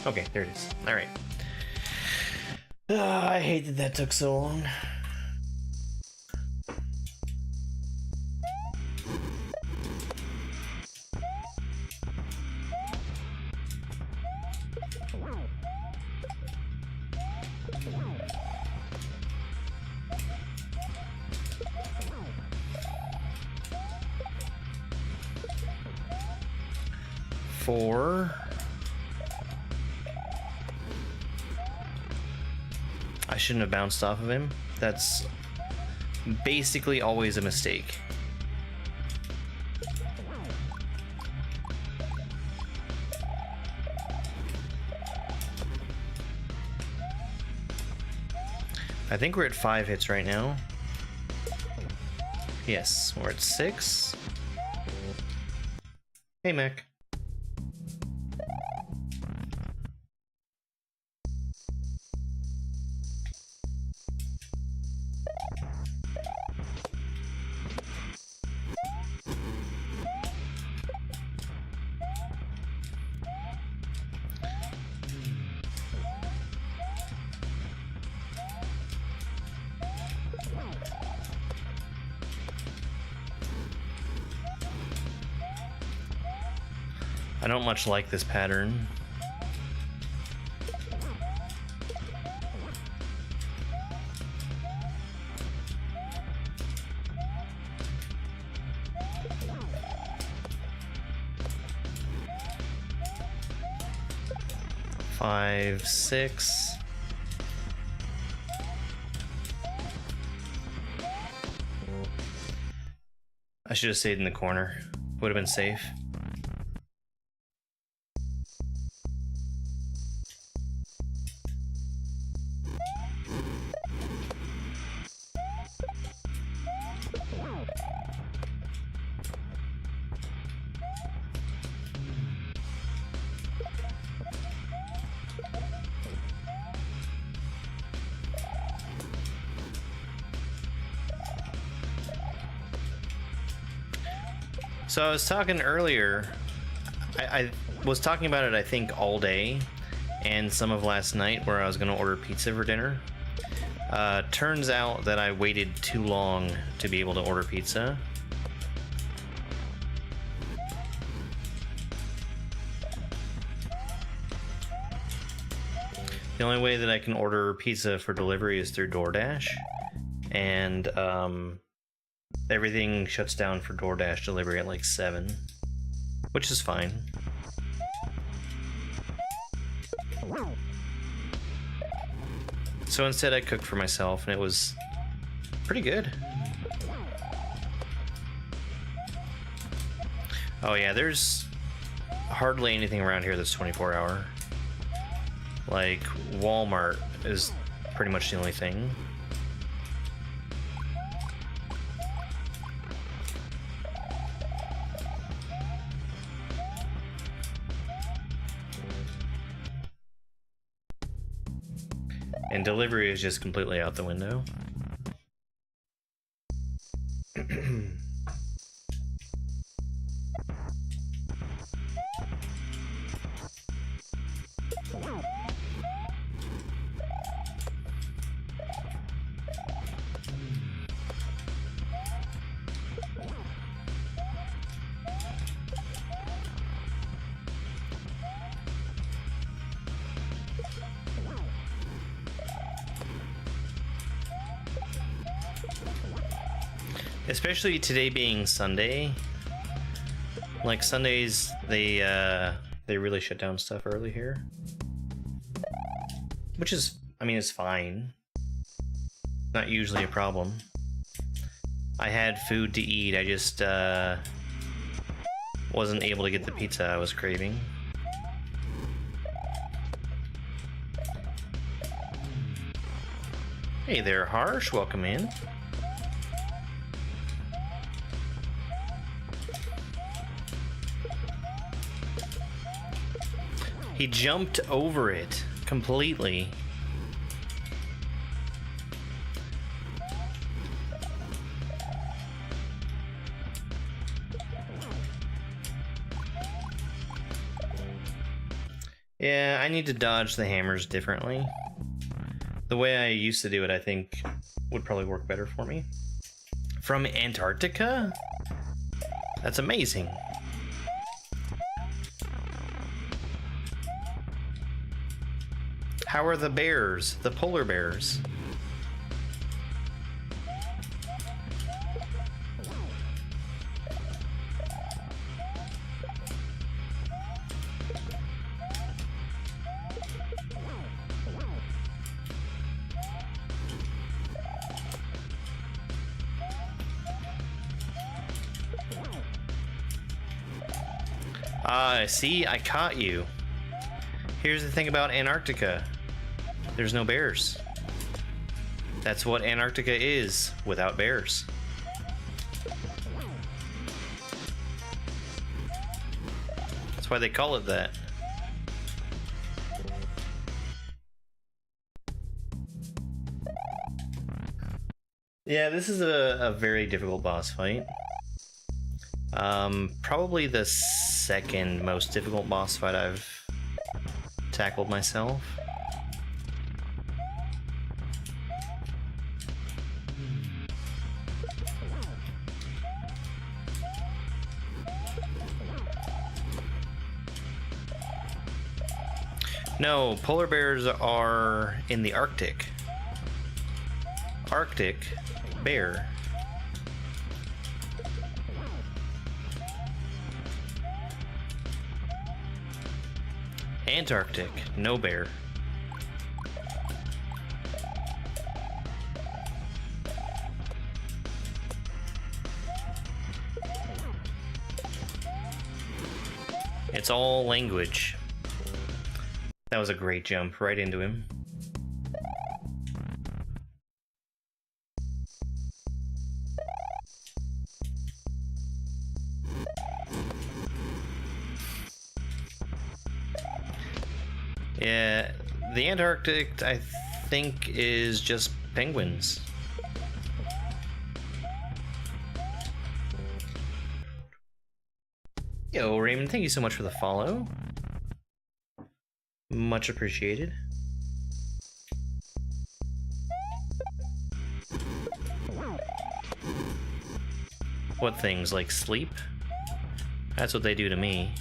Okay, there it is. All right. I hate that that took so long. Four. I shouldn't have bounced off of him. That's basically always a mistake. I think we're at 5 hits right now. Yes, we're at 6. Hey, Mac. I don't much like this pattern. Five, 6. I should have stayed in the corner. Would have been safe. So I was talking earlier, I was talking about it I think all day and some of last night where I was going to order pizza for dinner. Turns out that I waited too long to be able to order pizza. The only way that I can order pizza for delivery is through DoorDash, and everything shuts down for DoorDash delivery at like 7, which is fine. So instead I cooked for myself, and it was pretty good. Oh yeah, there's hardly anything around here that's 24-hour. Like, Walmart is pretty much the only thing. And delivery is just completely out the window. Especially today being Sunday. Like Sundays, they really shut down stuff early here. Which is, I mean, it's fine. Not usually a problem. I had food to eat, I just wasn't able to get the pizza I was craving. Hey there, Harsh, welcome in. He jumped over it completely. Yeah, I need to dodge the hammers differently. The way I used to do it, I think, would probably work better for me. From Antarctica? That's amazing. How are the bears? The polar bears? See, I caught you. Here's the thing about Antarctica. There's no bears. That's what Antarctica is without bears. That's why they call it that. Yeah, this is a very difficult boss fight. Probably the second most difficult boss fight I've tackled myself. No, polar bears are in the Arctic. Arctic bear. Antarctic, no bear. It's all language. That was a great jump right into him. Yeah, the Antarctic, I think, is just penguins. Yo, Raymond, thank you so much for the follow. Much appreciated. What things, like sleep? That's what they do to me.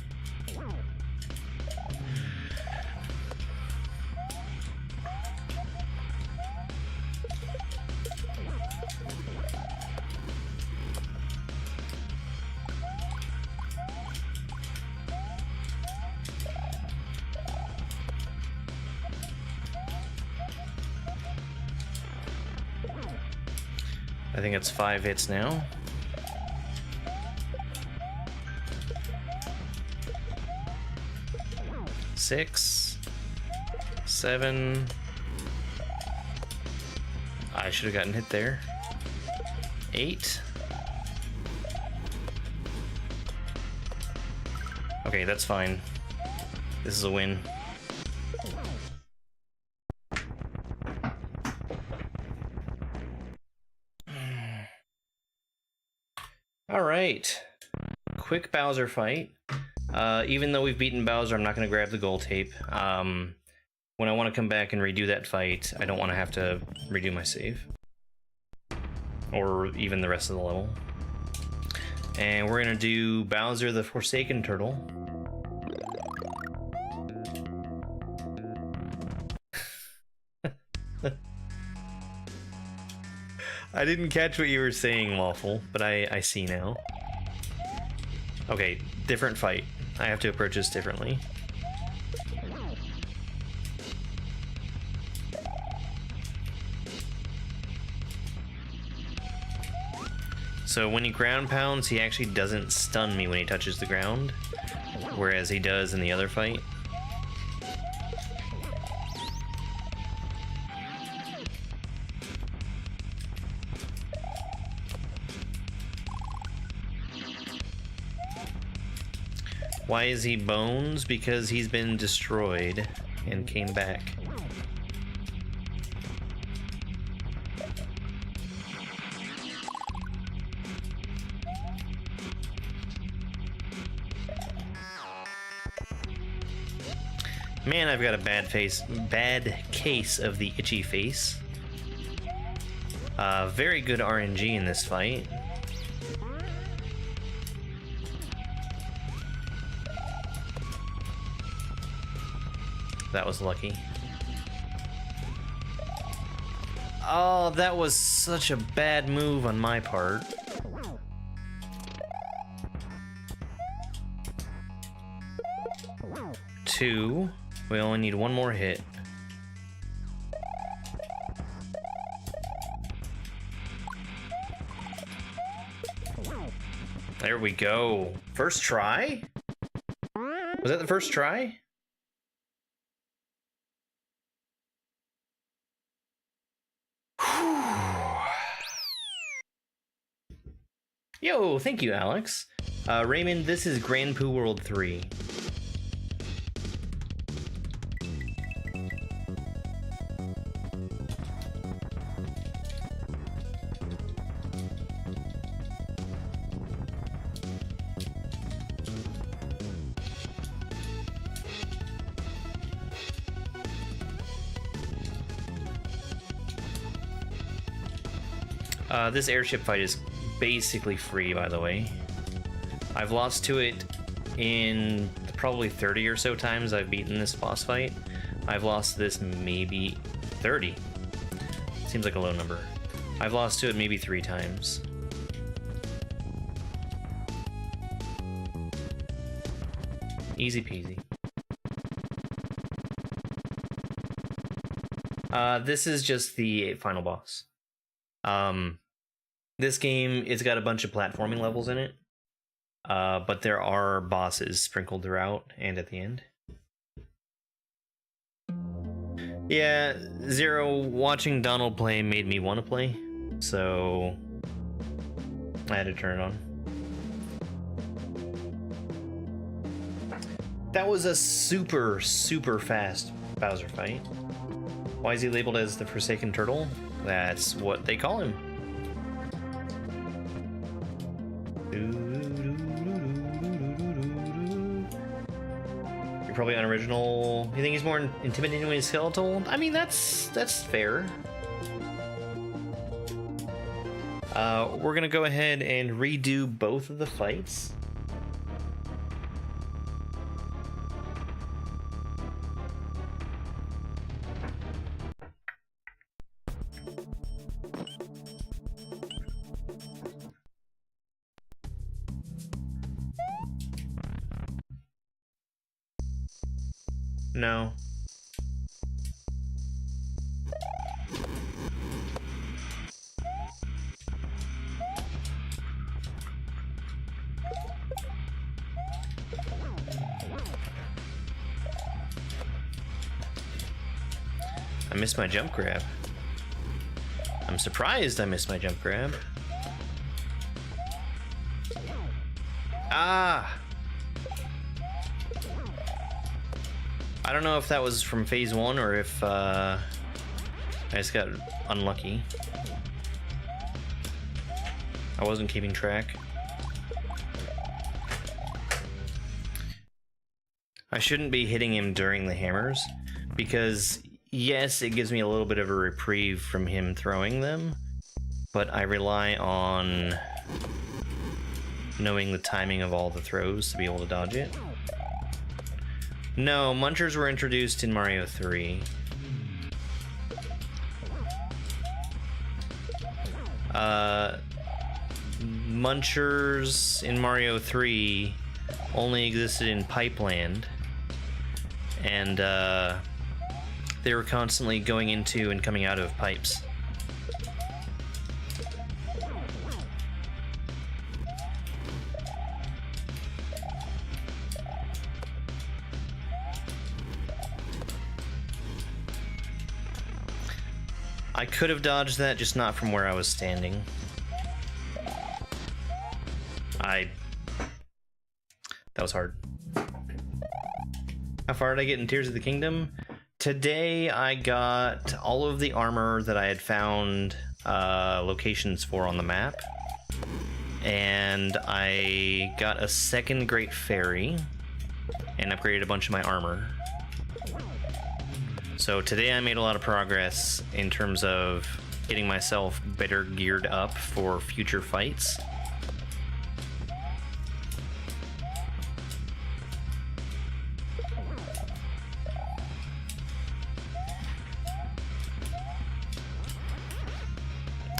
I think it's 5 hits now. Six, 7. I should have gotten hit there. 8. Okay, that's fine. This is a win. Alright. Quick Bowser fight. Even though we've beaten Bowser, I'm not going to grab the gold tape. When I want to come back and redo that fight, I don't want to have to redo my save. Or even the rest of the level. And we're going to do Bowser the Forsaken Turtle. I didn't catch what you were saying, Waffle, but I see now. Okay, different fight. I have to approach this differently. So when he ground pounds, he actually doesn't stun me when he touches the ground, whereas he does in the other fight. Why is he bones? Because he's been destroyed and came back. Man, I've got a bad case of the itchy face. Very good RNG in this fight. That was lucky. Oh, that was such a bad move on my part. Two. We only need one more hit. There we go. First try? Was that the first try? Yo, thank you, Alex. Raymond, this is Grand Poo World 3. This airship fight is basically free, by the way. I've lost to it in probably 30 or so times I've beaten this boss fight. I've lost this maybe 30. Seems like a low number. I've lost to it maybe 3 times. Easy peasy. This is just the final boss. This game, it's got a bunch of platforming levels in it, but there are bosses sprinkled throughout and at the end. Yeah, Zero, watching Donald play made me want to play, so I had to turn it on. That was a super, super fast Bowser fight. Why is he labeled as the Forsaken Turtle? That's what they call him. You're probably unoriginal. You think he's more intimidating when he's skeletal? I mean, that's fair. We're gonna go ahead and redo both of the fights. No. I missed my jump grab. I'm surprised I missed my jump grab. Ah! I don't know if that was from phase 1 or if I just got unlucky. I wasn't keeping track. I shouldn't be hitting him during the hammers because yes, it gives me a little bit of a reprieve from him throwing them, but I rely on knowing the timing of all the throws to be able to dodge it. No, Munchers were introduced in Mario 3. Munchers in Mario 3 only existed in Pipeland, and they were constantly going into and coming out of pipes. I could have dodged that, just not from where I was standing. That was hard. How far did I get in Tears of the Kingdom? Today I got all of the armor that I had found locations for on the map. And I got a second Great Fairy and upgraded a bunch of my armor. So today I made a lot of progress in terms of getting myself better geared up for future fights.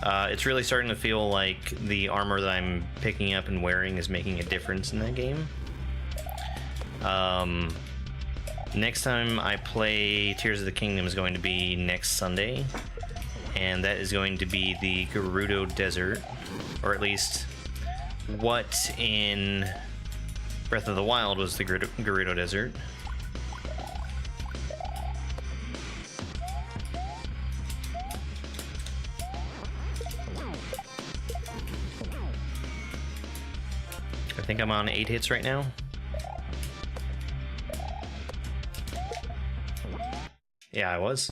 It's really starting to feel like the armor that I'm picking up and wearing is making a difference in that game. Next time I play Tears of the Kingdom is going to be next Sunday, and that is going to be the Gerudo Desert, or at least what in Breath of the Wild was the Gerudo Desert. I think I'm on 8 hits right now. Yeah, I was.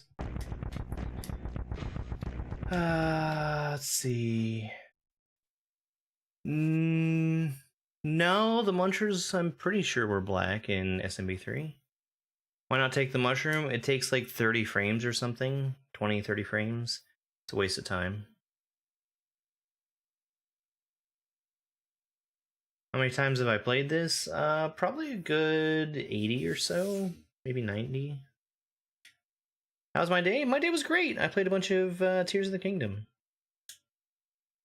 Let's see. No, the munchers I'm pretty sure were black in SMB3. Why not take the mushroom? It takes like 30 frames or something. 20, 30 frames. It's a waste of time. How many times have I played this? Probably a good 80 or so, maybe 90. How's my day? My day was great. I played a bunch of Tears of the Kingdom.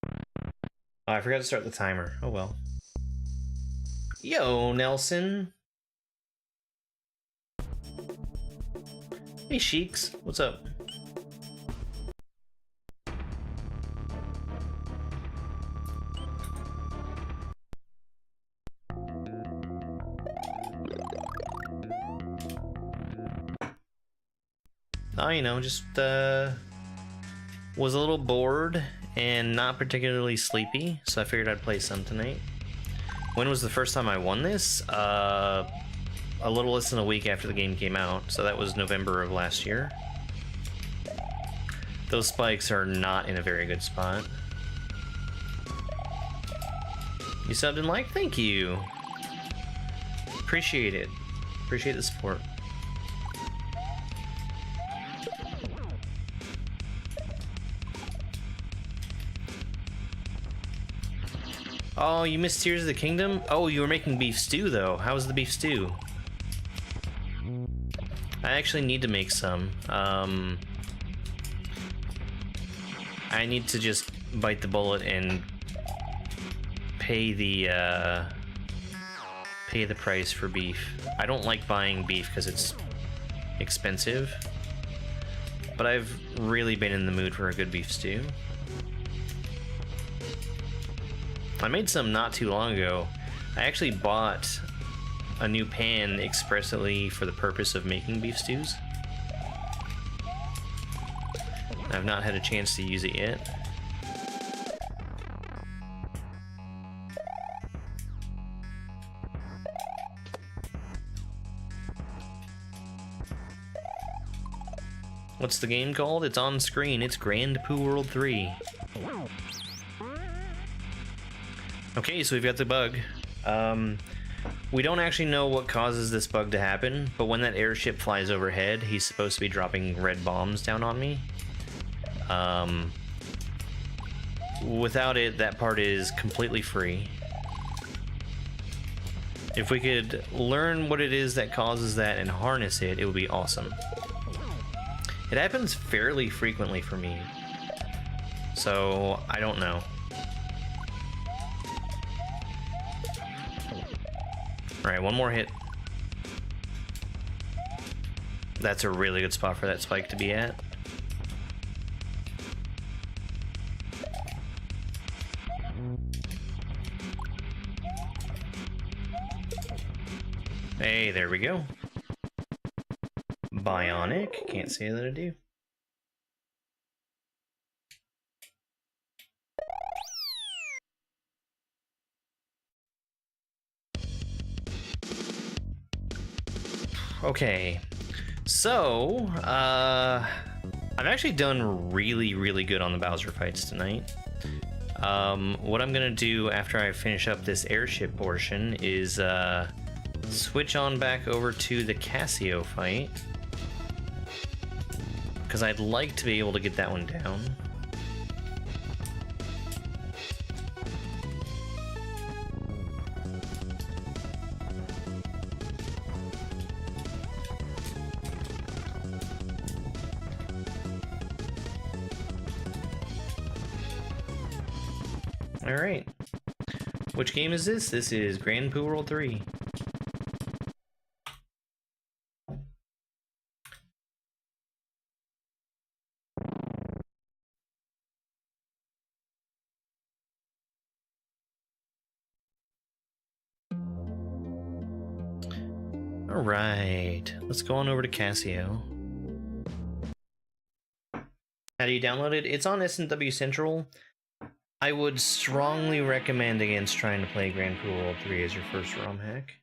Oh, I forgot to start the timer. Oh well. Yo, Nelson. Hey, Sheiks. What's up? Oh, you know, just was a little bored and not particularly sleepy, so I figured I'd play some tonight. When was the first time I won this? A little less than a week after the game came out, so that was November of last year. Those spikes are not in a very good spot. You subbed and liked? Thank you. Appreciate it. Appreciate the support. Oh, you missed Tears of the Kingdom? Oh, you were making beef stew, though. How was the beef stew? I actually need to make some. I need to just bite the bullet and pay the price for beef. I don't like buying beef because it's expensive, but I've really been in the mood for a good beef stew. I made some not too long ago. I actually bought a new pan expressly for the purpose of making beef stews. I've not had a chance to use it yet. What's the game called? It's on screen. It's Grand Poo World 3. Okay, so we've got the bug. We don't actually know what causes this bug to happen, but when that airship flies overhead, he's supposed to be dropping red bombs down on me. Without it, that part is completely free. If we could learn what it is that causes that and harness it, it would be awesome. It happens fairly frequently for me, so I don't know. Alright, one more hit. That's a really good spot for that spike to be at. Hey, there we go. Bionic. Can't say that I do. Okay, so I've actually done really good on the Bowser fights tonight. What I'm gonna do after I finish up this airship portion is switch on back over to the Casio fight. because I'd like to be able to get that one down. Alright. Which game is this? This is Grand Poo World 3. Alright, let's go on over to Casio. How do you download it? It's on SMW Central. I would strongly recommend against trying to play Grand Poo World 3 as your first ROM hack.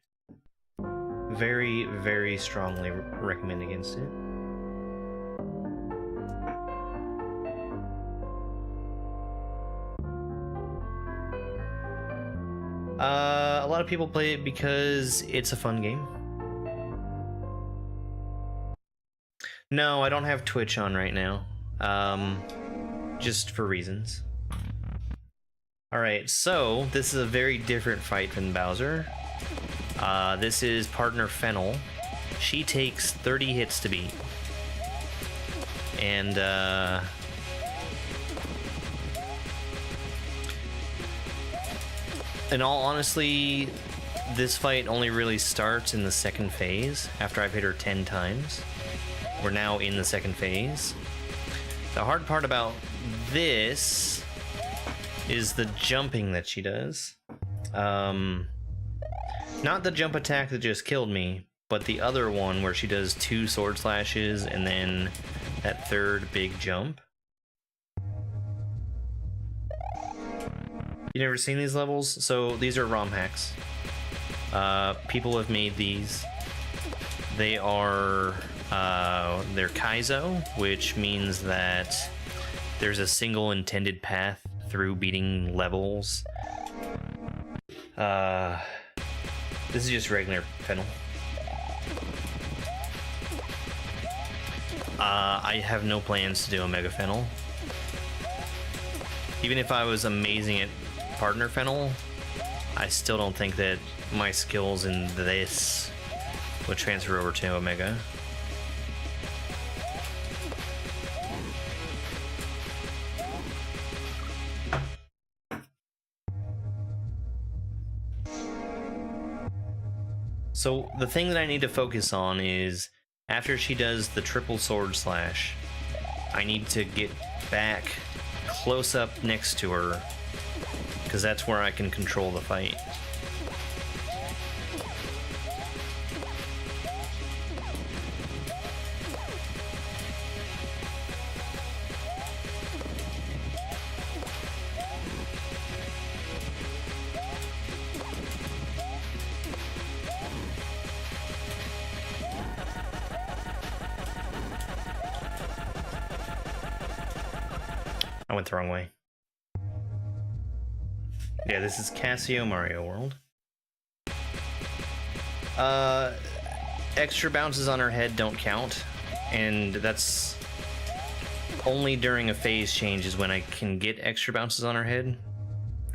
Very, very strongly recommend against it. A lot of people play it because it's a fun game. No, I don't have Twitch on right now. Just for reasons. Alright, so this is a very different fight than Bowser. This is partner Fennel. She takes 30 hits to beat. And, in all honesty, this fight only really starts in the second phase, after I've hit her 10 times. We're now in the second phase. The hard part about this is the jumping that she does. Not the jump attack that just killed me, but the other one where she does 2 sword slashes and then that third big jump. You never seen these levels? So these are ROM hacks. People have made these. They are they're Kaizo, which means that there's a single intended path through beating levels. This is just regular Fennel. I have no plans to do a Mega Fennel. Even if I was amazing at partner Fennel, I still don't think that my skills in this would transfer over to Omega. So the thing that I need to focus on is after she does the triple sword slash, I need to get back close up next to her, because that's where I can control the fight. I went the wrong way. Yeah, this is Casio Mario World. Extra bounces on her head don't count, and that's only during a phase change is when I can get extra bounces on her head.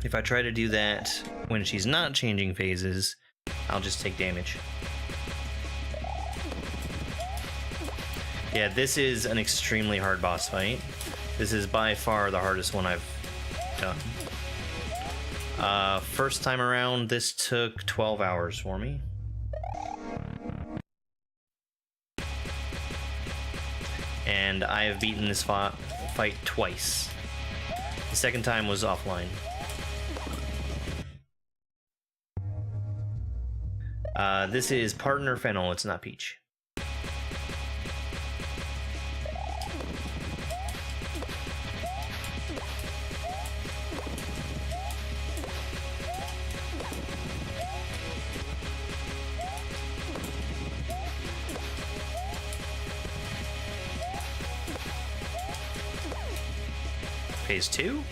If I try to do that when she's not changing phases, I'll just take damage. Yeah, this is an extremely hard boss fight. This is by far the hardest one I've done. First time around, this took 12 hours for me. And I have beaten this fight twice. The second time was offline. This is partner Fennel, it's not Peach. Phase 2?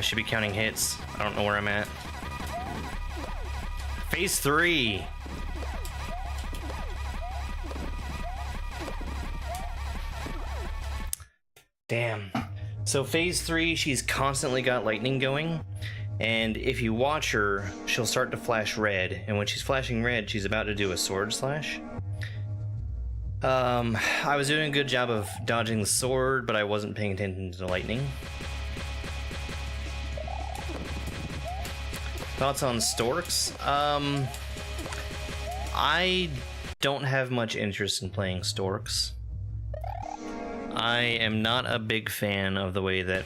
should be counting hits. I don't know where I'm at. Phase 3. Damn. So phase 3, she's constantly got lightning going, and if you watch her, she'll start to flash red, and when she's flashing red, she's about to do a sword slash. I was doing a good job of dodging the sword, but I wasn't paying attention to the lightning. Thoughts on Storks? I don't have much interest in playing Storks. I am not a big fan of the way that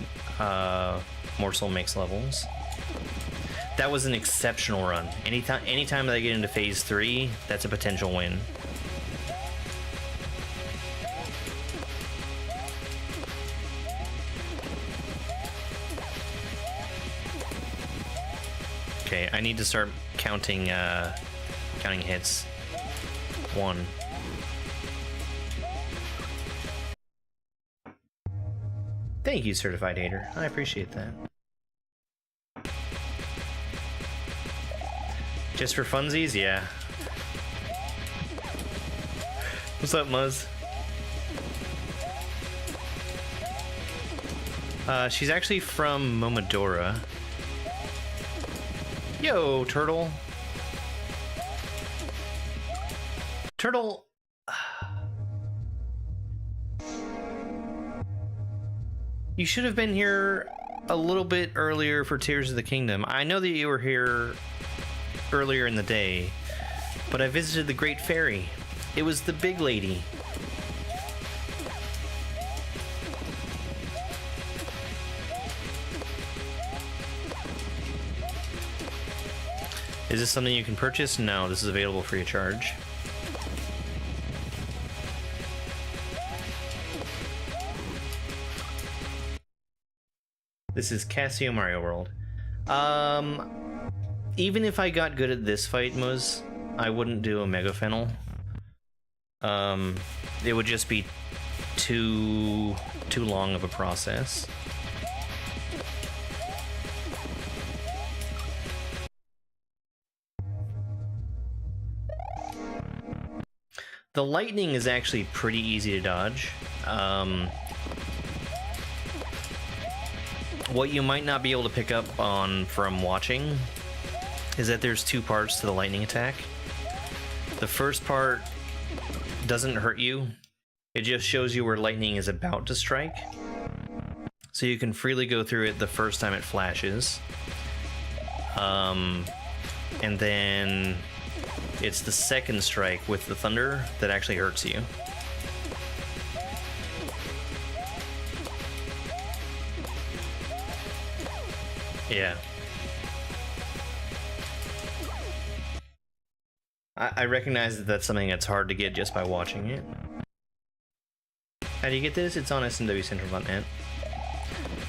Morsel makes levels. That was an exceptional run. Anytime that I get into phase 3, that's a potential win. Okay, I need to start counting counting hits. 1. Thank you, Certified Hater. I appreciate that. Just for funsies, yeah. What's up, Muzz? She's actually from Momodora. Yo, Turtle. Turtle. You should have been here a little bit earlier for Tears of the Kingdom. I know that you were here earlier in the day, but I visited the Great Fairy. It was the big lady. Is this something you can purchase? No, this is available free of charge. This is Casio Mario World. Even if I got good at this fight, Muz, I wouldn't do a Mega Fennel. It would just be too long of a process. The lightning is actually pretty easy to dodge. What you might not be able to pick up on from watching is that there's 2 parts to the lightning attack. The first part doesn't hurt you. It just shows you where lightning is about to strike. So you can freely go through it the first time it flashes. And then it's the second strike with the thunder that actually hurts you. Yeah. I recognize that that's something that's hard to get just by watching it. How do you get this? It's on smwcentral.net.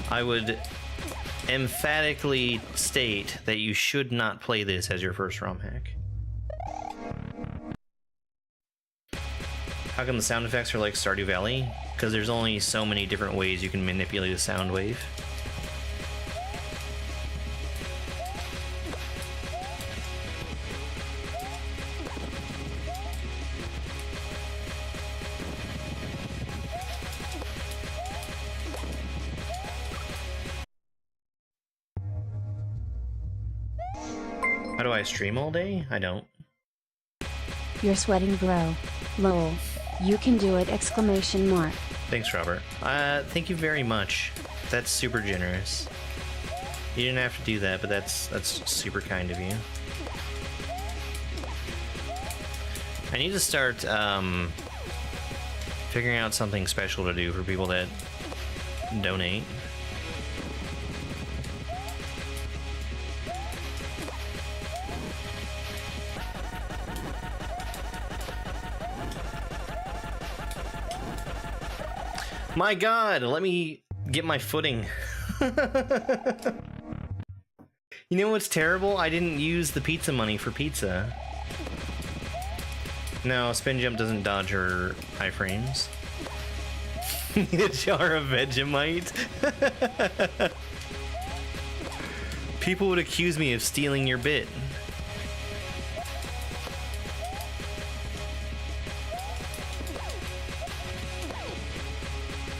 I would emphatically state that you should not play this as your first ROM hack. How come the sound effects are like Stardew Valley? Because there's only so many different ways you can manipulate a sound wave. How do I stream all day? I don't. You're sweating, bro. Lol. You can do it! Exclamation mark. Thanks, Robert. Thank you very much. That's super generous. You didn't have to do that, but that's super kind of you. I need to start figuring out something special to do for people that donate. My God, let me get my footing. You know what's terrible? I didn't use the pizza money for pizza. No, Spin Jump doesn't dodge her iframes. Need a jar of Vegemite? People would accuse me of stealing your bit.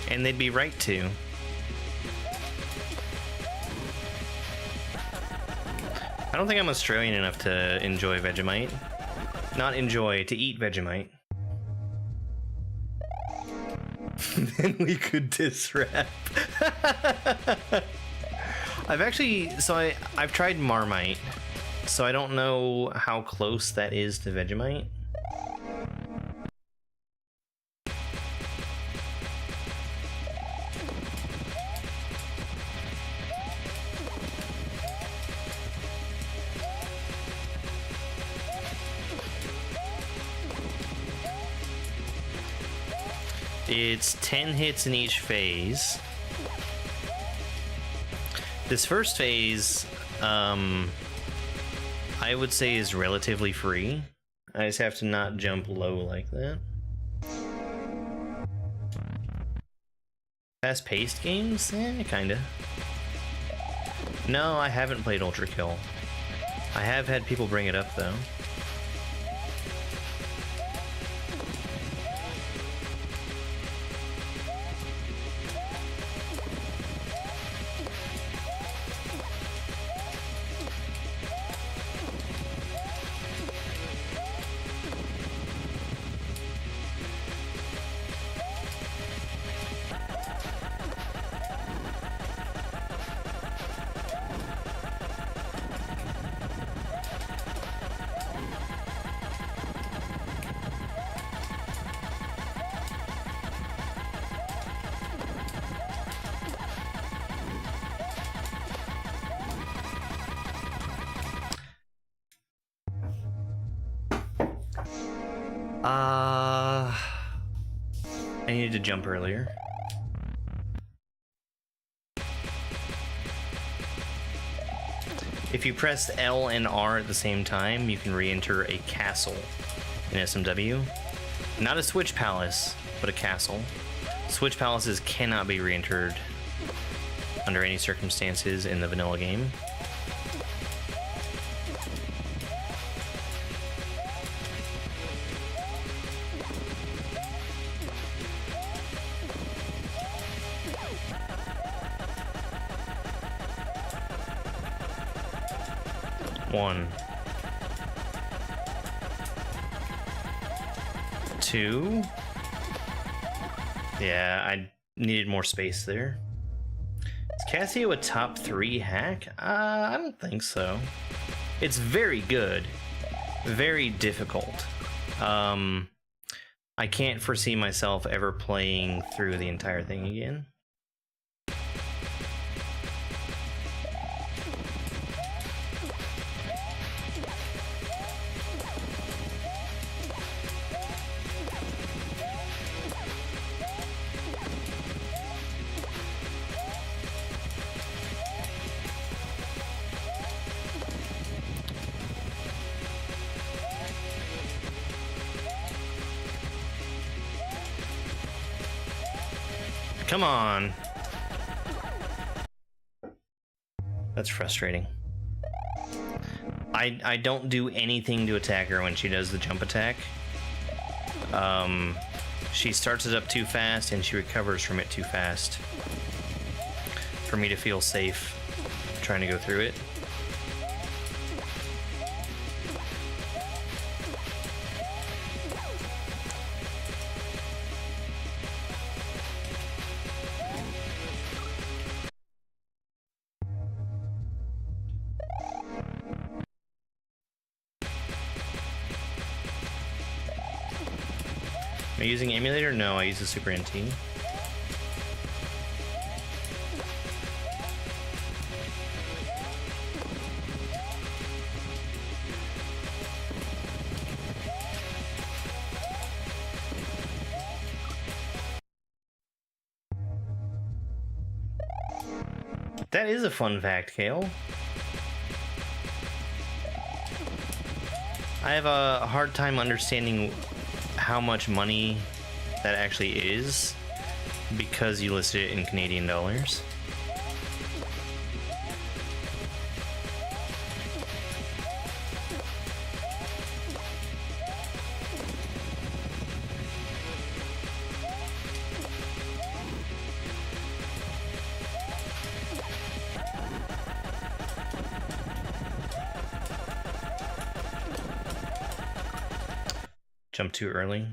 And they'd be right to. I don't think I'm Australian enough to enjoy Vegemite. Not enjoy, to eat Vegemite. Then we could diss rap. I've tried Marmite, so I don't know how close that is to Vegemite. It's 10 hits in each phase. This first phase, I would say is relatively free. I just have to not jump low like that. Fast-paced games? Kinda. No, I haven't played Ultra Kill. I have had people bring it up, though. I needed to jump earlier. If you press L and R at the same time, you can re-enter a castle in SMW. Not a Switch Palace, but a castle. Switch Palaces cannot be re-entered under any circumstances in the vanilla game. One. Two. Yeah, I needed more space there. Is Casio a top 3 hack? I don't think so. It's very good. Very difficult. I can't foresee myself ever playing through the entire thing again. Come on. That's frustrating. I don't do anything to attack her when she does the jump attack. She starts it up too fast and she recovers from it too fast for me to feel safe trying to go through it. Am I using emulator? No, I use the Super NT. That is a fun fact, Kale. I have a hard time understanding how much money that actually is because you listed it in Canadian dollars. Jump too early.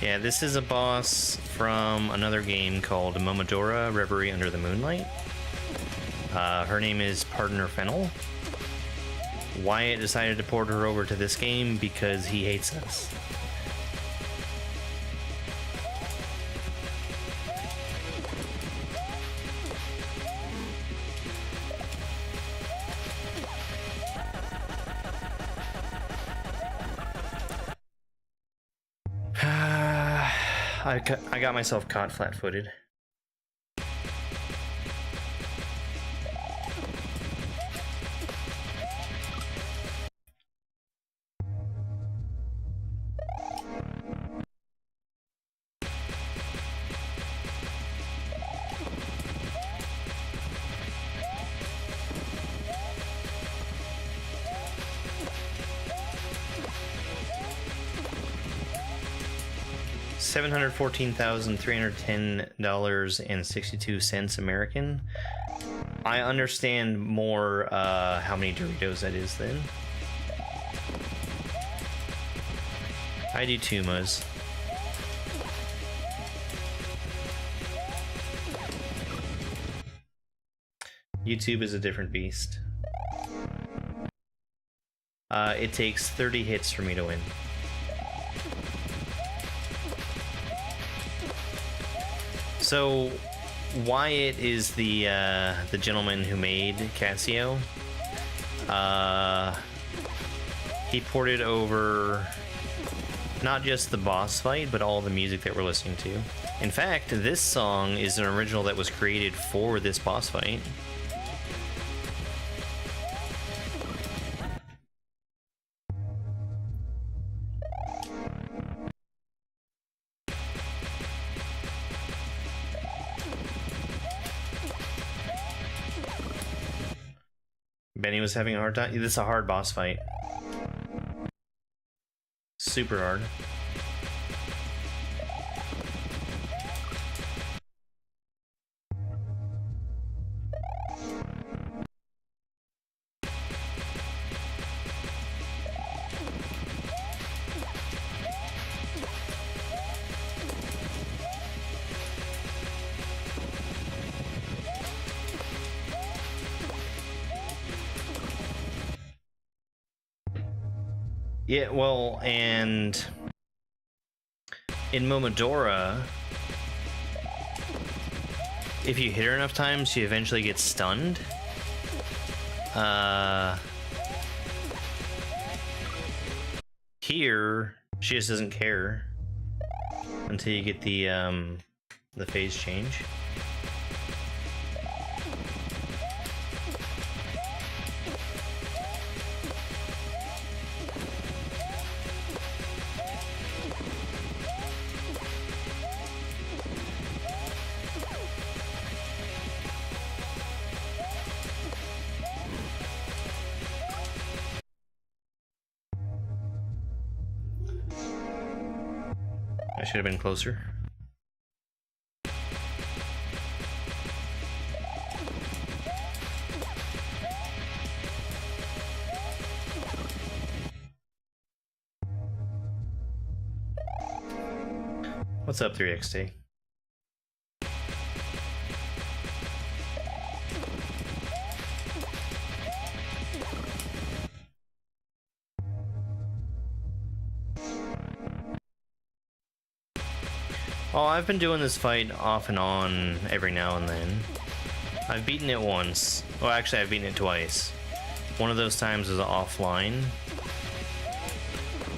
Yeah, this is a boss from another game called Momodora Reverie Under the Moonlight. Her name is Partner Fennel. Wyatt decided to port her over to this game because he hates us. I got myself caught flat-footed. $714,310.62 American. I understand more how many Doritos that is then. I do too, Muzz. YouTube is a different beast. It takes 30 hits for me to win. So Wyatt is the gentleman who made Casio. He ported over not just the boss fight, but all the music that we're listening to. In fact, this song is an original that was created for this boss fight. Benny was having a hard time. This is a hard boss fight. Super hard. Yeah, well, and in Momodora, if you hit her enough times, she eventually gets stunned. Here, she just doesn't care until you get the phase change. I should have been closer. What's up, 3XT? Well, I've been doing this fight off and on every now and then. I've beaten it once. Well, actually, I've beaten it twice. One of those times was offline.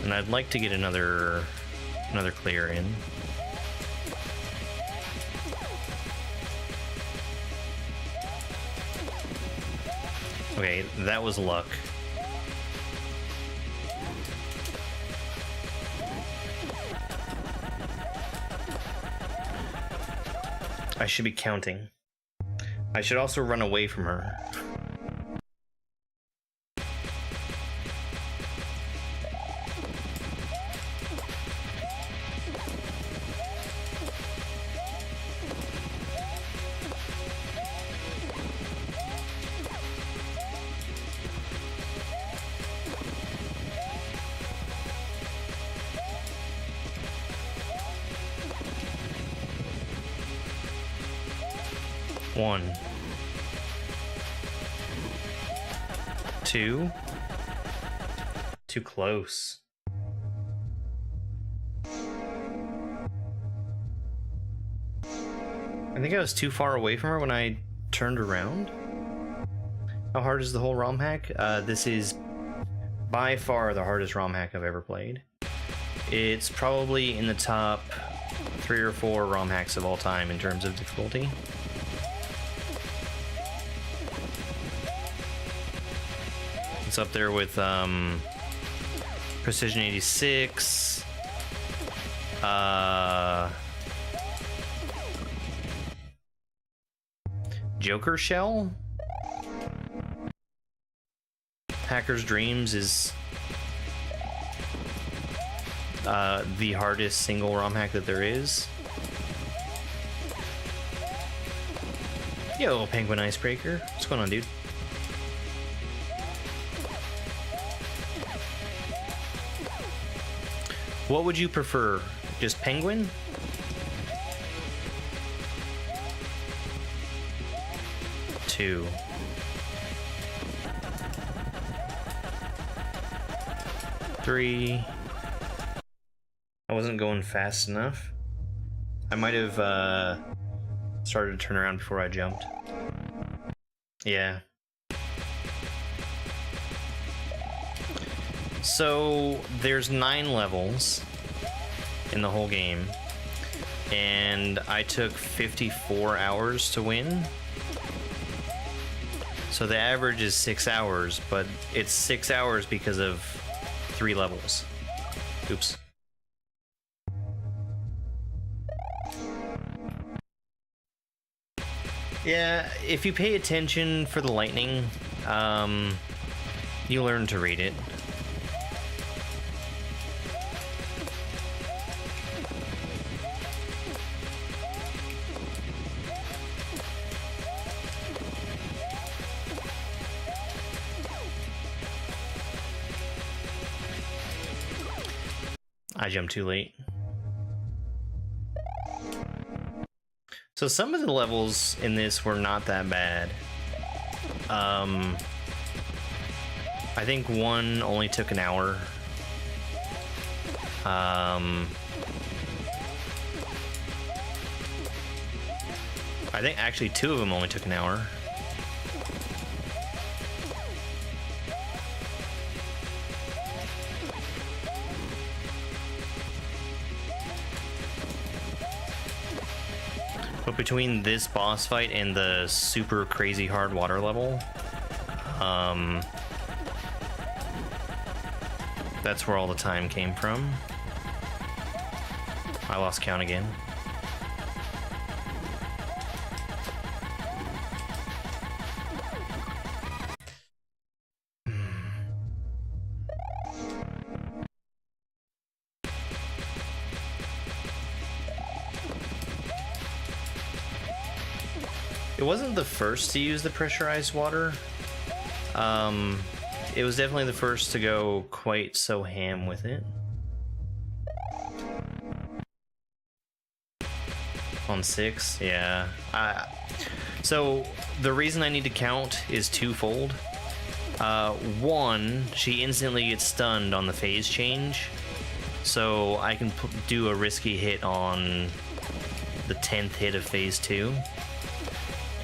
And I'd like to get another clear in. Okay, that was luck. I should be counting. I should also run away from her. 1, 2. Too close. I think I was too far away from her when I turned around. How hard is the whole ROM hack? This is by far the hardest ROM hack I've ever played. It's probably in the top 3 or 4 ROM hacks of all time in terms of difficulty. It's up there with Precision 86, Joker Shell. Hacker's Dreams is the hardest single ROM hack that there is. Yo, Penguin Icebreaker. What's going on, dude? What would you prefer? Just Penguin? Two. Three. I wasn't going fast enough. I might have started to turn around before I jumped. Yeah. So there's 9 levels in the whole game, and I took 54 hours to win. So the average is 6 hours, but it's 6 hours because of 3 levels. Oops. Yeah, if you pay attention for the lightning, you learn to read it. I jumped too late. So some of the levels in this were not that bad. I think one only took an hour. I think actually 2 of them only took an hour. But between this boss fight and the super crazy hard water level, that's where all the time came from. I lost count again. It wasn't the first to use the pressurized water. It was definitely the first to go quite so ham with it. On 6, yeah. So the reason I need to count is twofold. 1, she instantly gets stunned on the phase change, so I can do a risky hit on the 10th hit of phase 2.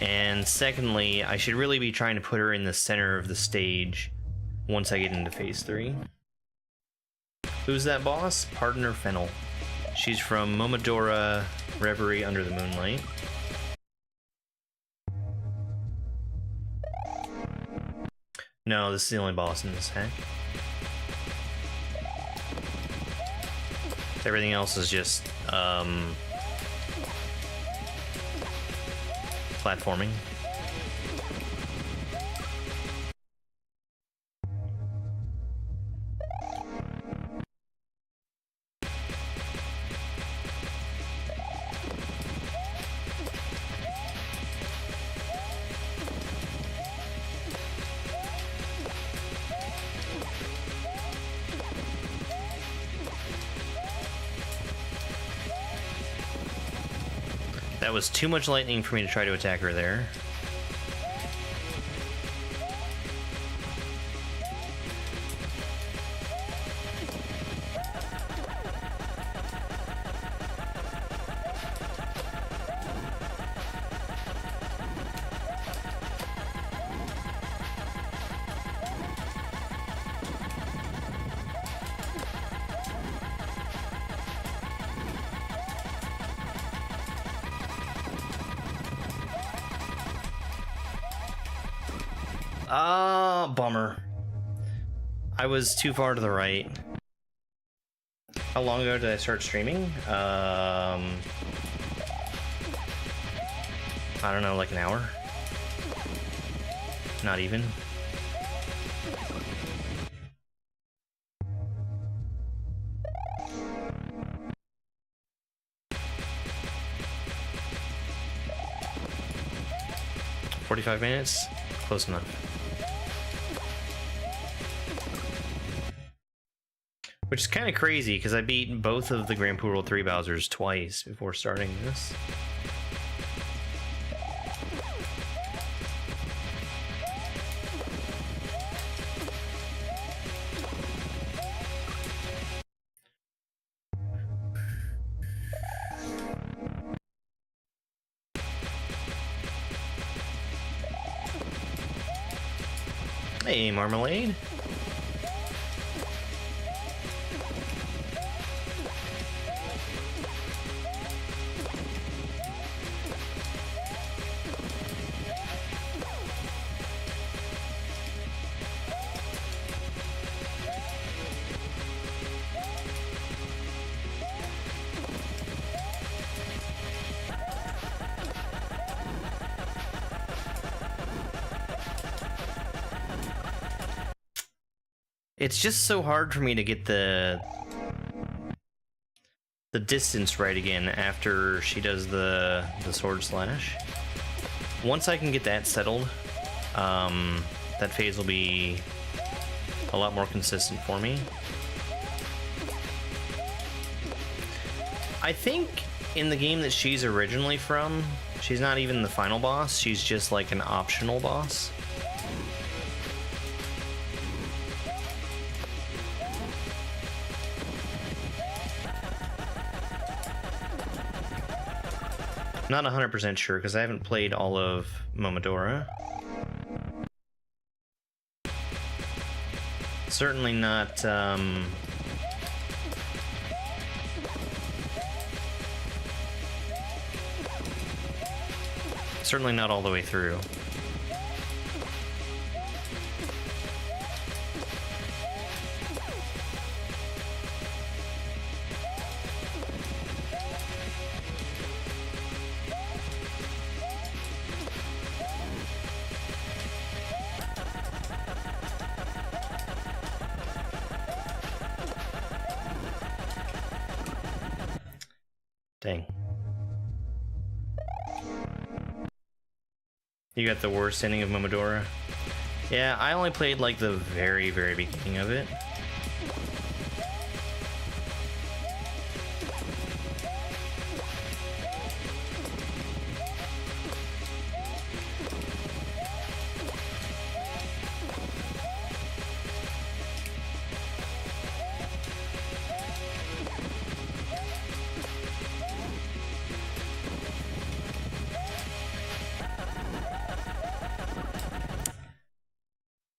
And secondly, I should really be trying to put her in the center of the stage once I get into phase 3. Who's that boss? Partner Fennel. She's from Momodora Reverie Under the Moonlight. No, this is the only boss in this hack. Everything else is just platforming. That was too much lightning for me to try to attack her there. Ah, bummer. I was too far to the right. How long ago did I start streaming? I don't know, like an hour? Not even. "45 minutes? Close enough. Which is kind of crazy, because I beat both of the Grand Poodle 3 Bowsers twice before starting this. Hey, Marmalade. It's just so hard for me to get the distance right again after she does the sword slash. Once I can get that settled, that phase will be a lot more consistent for me. I think in the game that she's originally from, she's not even the final boss, she's just like an optional boss. Not 100% sure, because I haven't played all of Momodora. Certainly not, certainly not all the way through. Dang. You got the worst ending of Momodora? Yeah, I only played like the very, very beginning of it.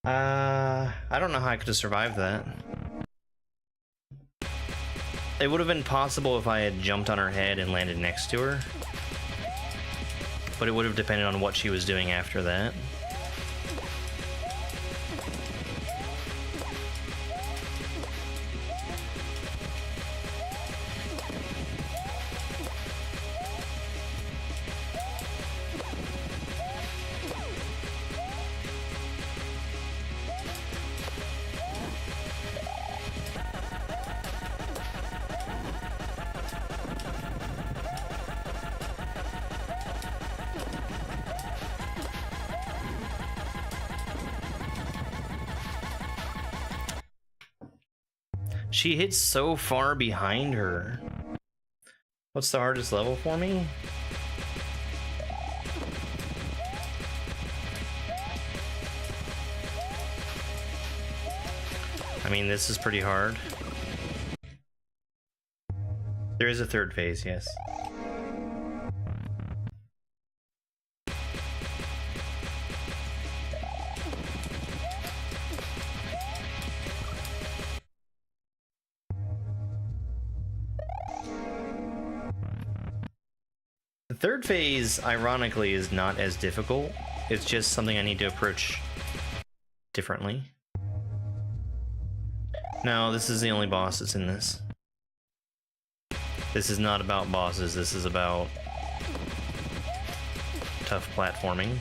I don't know how I could have survived that. It would have been possible if I had jumped on her head and landed next to her, but it would have depended on what she was doing after that. She hits so far behind her. What's the hardest level for me? I mean, this is pretty hard. There is a third phase, yes. The third phase, ironically, is not as difficult. It's just something I need to approach differently. No, this is the only boss that's in this. This is not about bosses, this is about tough platforming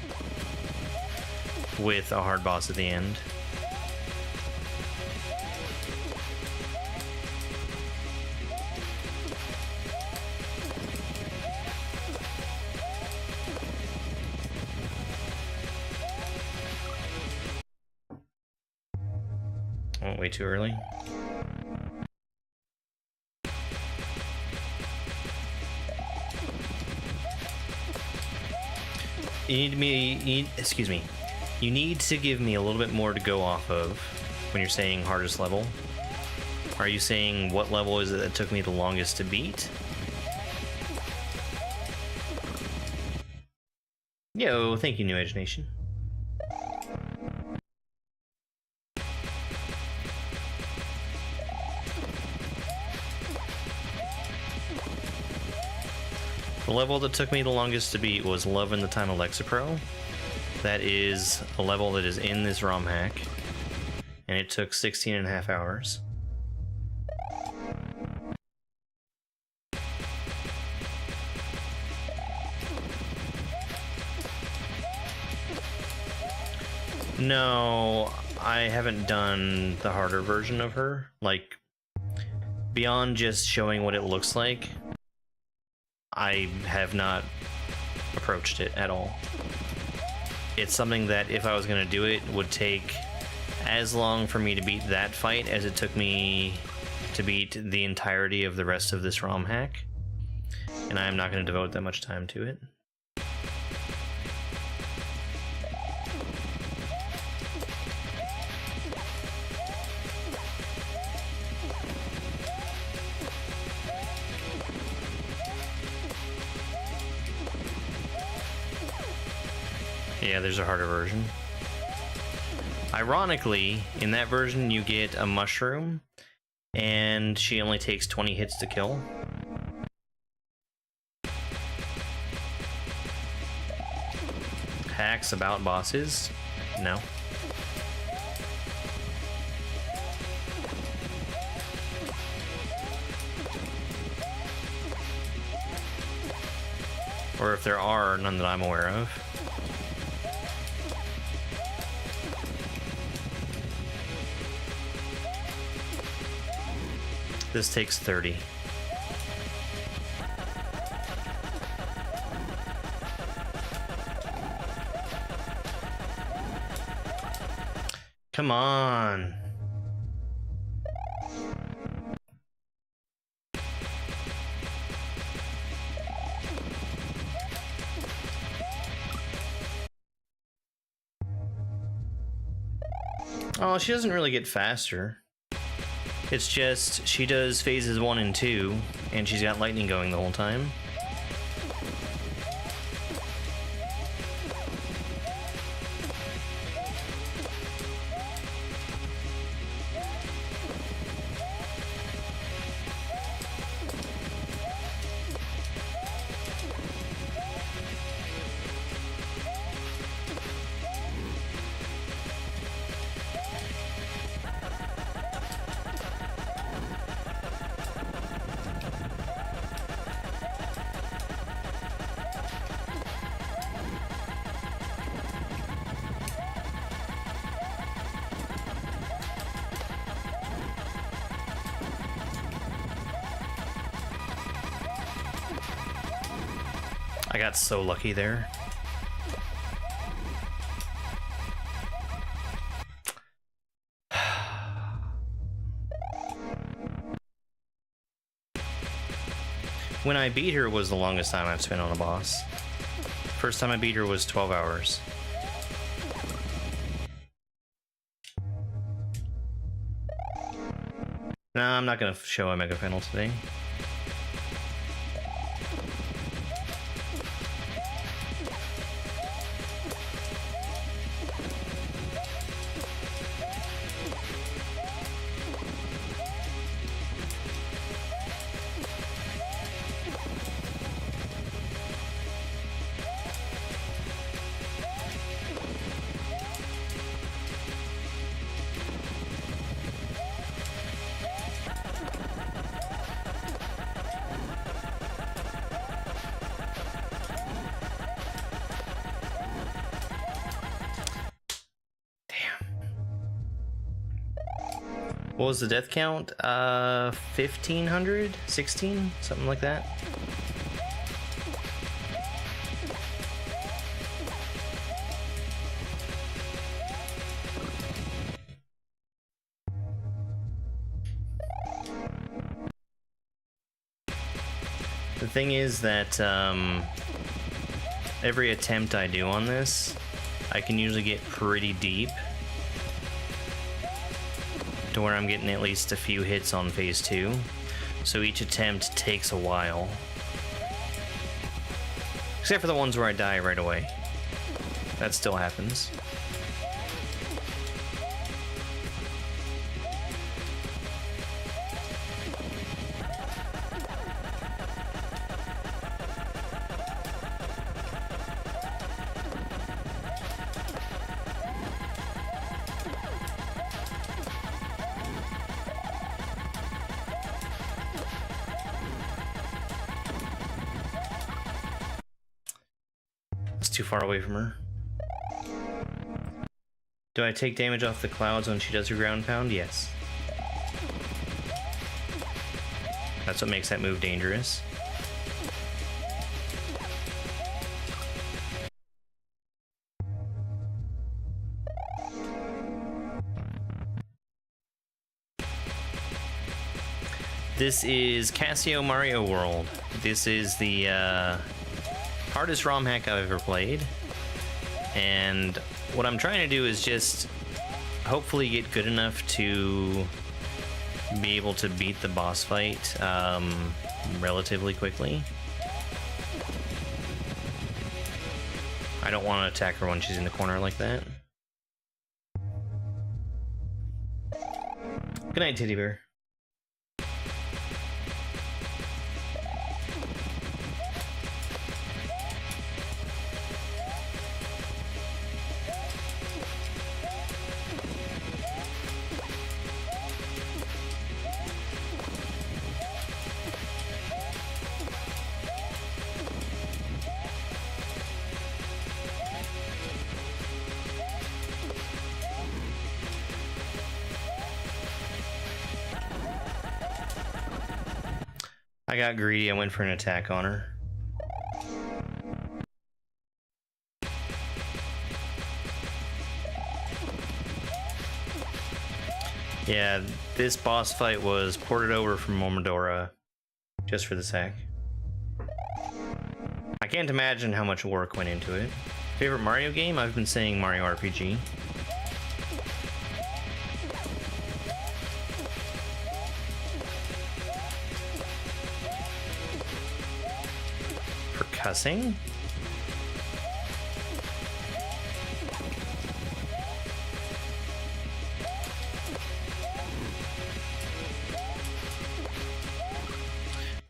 with a hard boss at the end. Oh, way too early. Excuse me. You need to give me a little bit more to go off of when you're saying hardest level. Are you saying what level is it that took me the longest to beat? Yo, thank you, New Edge Nation. The level that took me the longest to beat was Love in the Time of Lexapro. That is a level that is in this ROM hack, and it took 16.5 hours. No, I haven't done the harder version of her. Like, beyond just showing what it looks like, I have not approached it at all. It's something that if I was going to do it would take as long for me to beat that fight as it took me to beat the entirety of the rest of this ROM hack, and I'm not going to devote that much time to it. Yeah, there's a harder version. Ironically, in that version you get a mushroom, and she only takes 20 hits to kill. Hacks about bosses? No. Or if there are, none that I'm aware of. This takes 30. Come on. Oh, she doesn't really get faster. It's just, she does phases 1 and 2, and she's got lightning going the whole time. I got so lucky there. When I beat her was the longest time I've spent on a boss. First time I beat her was 12 hours. No, I'm not gonna show a mega panel today. What was the death count? 1,500? 16? Something like that? The thing is that every attempt I do on this, I can usually get pretty deep to where I'm getting at least a few hits on phase 2. So each attempt takes a while. Except for the ones where I die right away. That still happens. Too far away from her. Do I take damage off the clouds when she does her ground pound? Yes. That's what makes that move dangerous. This is Casio Mario World. This is the hardest ROM hack I've ever played, and what I'm trying to do is just hopefully get good enough to be able to beat the boss fight relatively quickly. I don't want to attack her when she's in the corner like that. Good night, Teddy Bear. I got greedy, I went for an attack on her. Yeah, this boss fight was ported over from Momodora just for this hack. I can't imagine how much work went into it. Favorite Mario game? I've been saying Mario RPG. Cussing?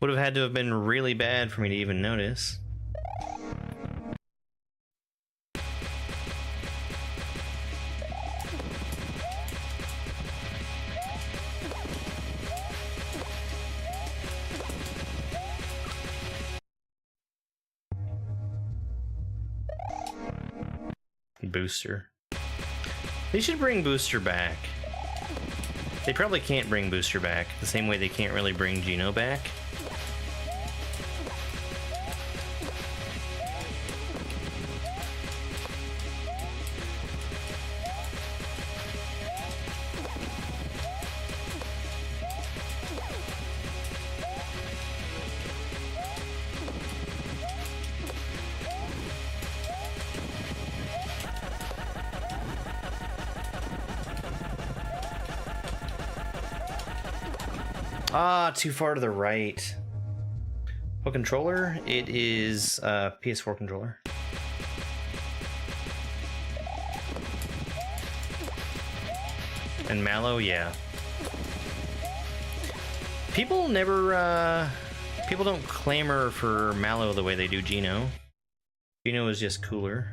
Would have had to have been really bad for me to even notice. Booster. They should bring Booster back. They probably can't bring Booster back, the same way they can't really bring Geno back. Ah, too far to the right. What controller? It is PS4 controller. And Mallow, yeah. People never, people don't clamor for Mallow the way they do Geno. Geno is just cooler.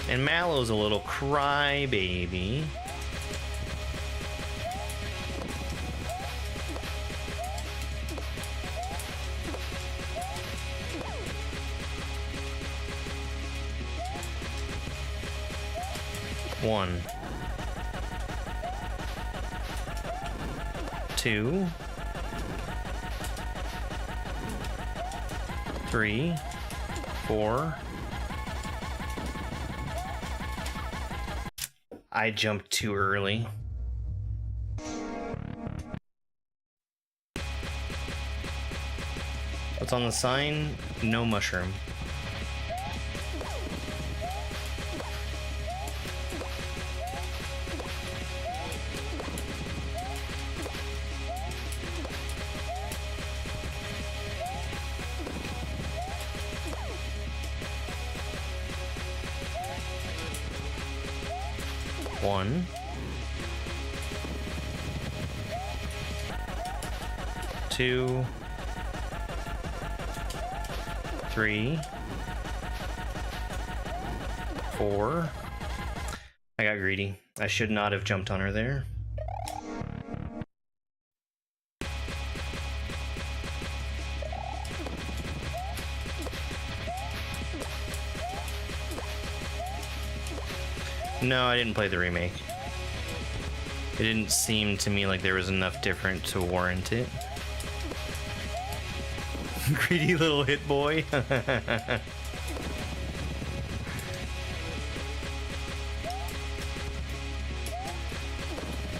And Mallow's a little crybaby. One. 2. 3. 4. I jumped too early. What's on the sign? No mushroom. One. 2. 3. 4. I got greedy. I should not have jumped on her there. No, I didn't play the remake. It didn't seem to me like there was enough different to warrant it. Greedy little hit boy.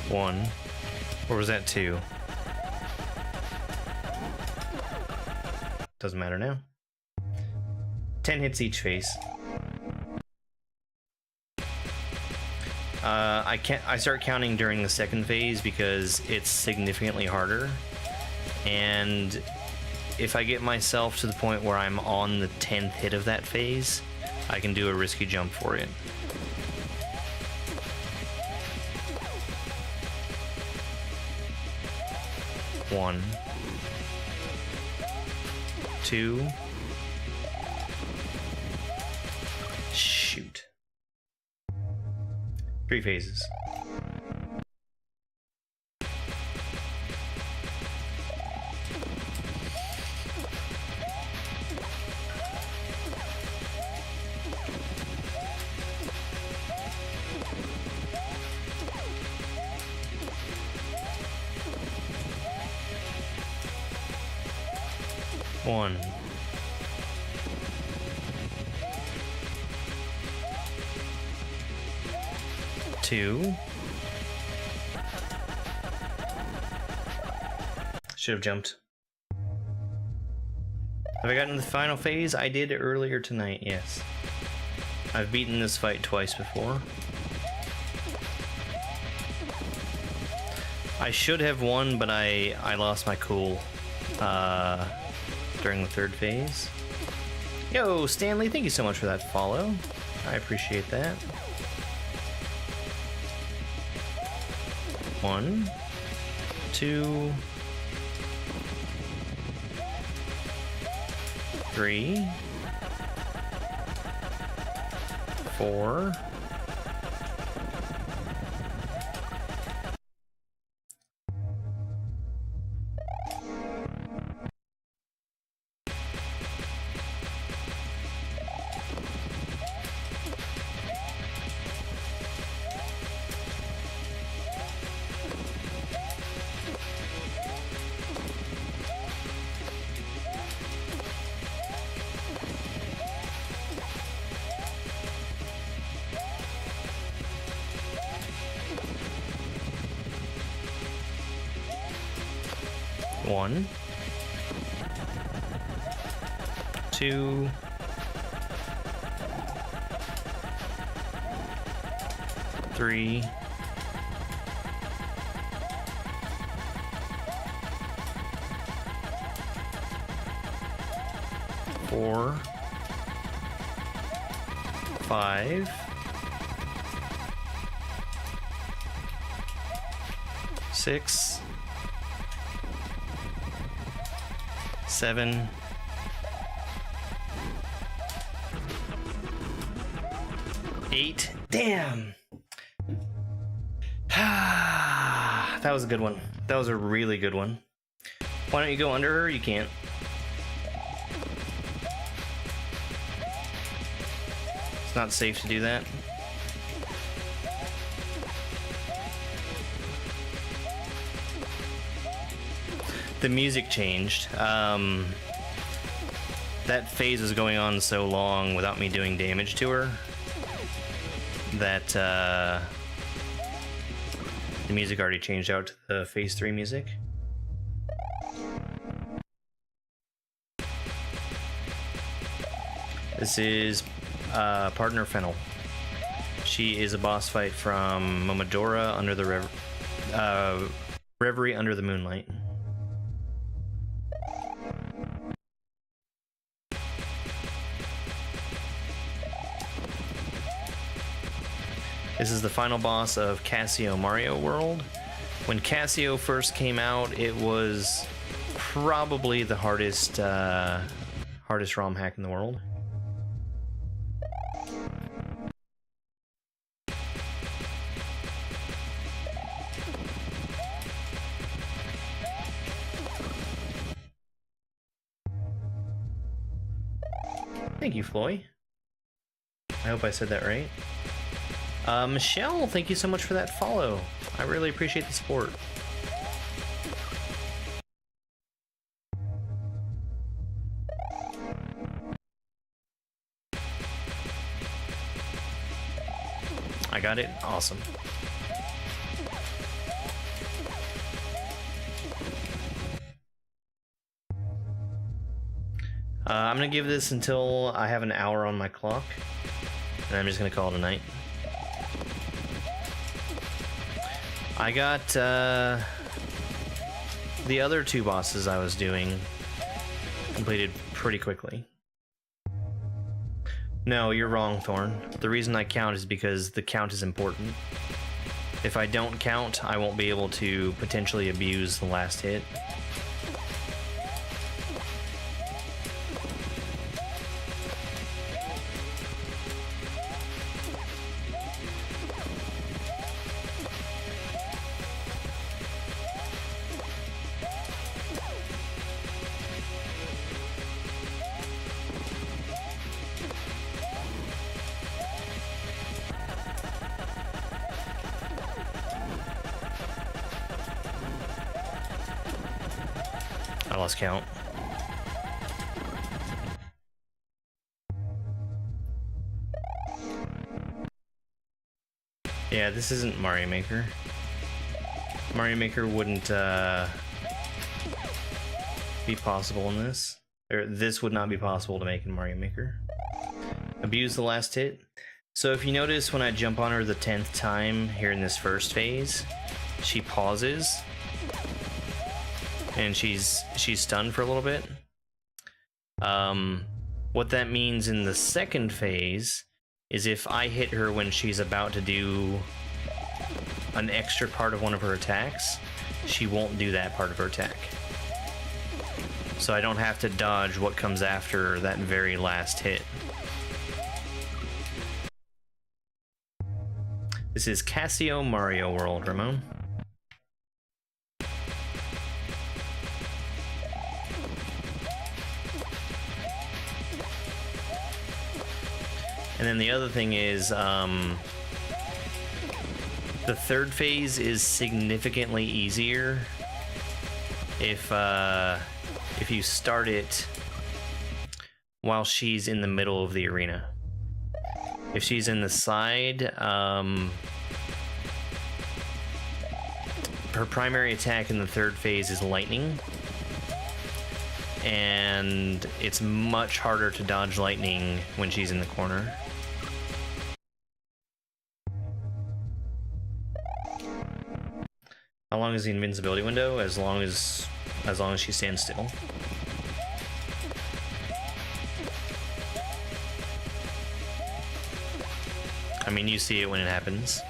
One. Or was that 2? Doesn't matter now. 10 hits each phase. I start counting during the second phase because it's significantly harder, and if I get myself to the point where I'm on the 10th hit of that phase, I can do a risky jump for it. One. 2. Shoot. 3 phases. One. 2. Should have jumped. Have I gotten the final phase? I did earlier tonight, yes. I've beaten this fight twice before. I should have won, but I lost my cool during the 3rd phase. Yo, Stanley, thank you so much for that follow. I appreciate that. 1, 2, 3, 4. 1, 2, 3, 4, 5, 6, 7, 8. Damn. That was a good one. That was a really good one. Why don't you go under her? You can't. It's not safe to do that. The music changed. That phase was going on so long without me doing damage to her that the music already changed out to the phase 3 music. This is Partner Fennel. She is a boss fight from Momodora under the Reverie Under the Moonlight. This is the final boss of Casio Mario World. When Casio first came out, it was probably the hardest ROM hack in the world. Thank you, Floy. I hope I said that right. Michelle, thank you so much for that follow. I really appreciate the support. I got it? Awesome. I'm gonna give this until I have an hour on my clock, and I'm just gonna call it a night. I got the other 2 bosses I was doing completed pretty quickly. No, you're wrong, Thorn. The reason I count is because the count is important. If I don't count, I won't be able to potentially abuse the last hit. I lost count. Yeah, this isn't Mario Maker. Mario Maker wouldn't be possible in this. Or this would not be possible to make in Mario Maker. Abuse the last hit. So if you notice when I jump on her the 10th time here in this first phase, she pauses. And she's stunned for a little bit. What that means in the second phase is if I hit her when she's about to do an extra part of one of her attacks, she won't do that part of her attack. So I don't have to dodge what comes after that very last hit. This is Casio Mario World, Ramon. And then the other thing is, the third phase is significantly easier if you start it while she's in the middle of the arena. If she's in the side, her primary attack in the third phase is lightning, and it's much harder to dodge lightning when she's in the corner. How long is the invincibility window? As long as she stands still. I mean, you see it when it happens.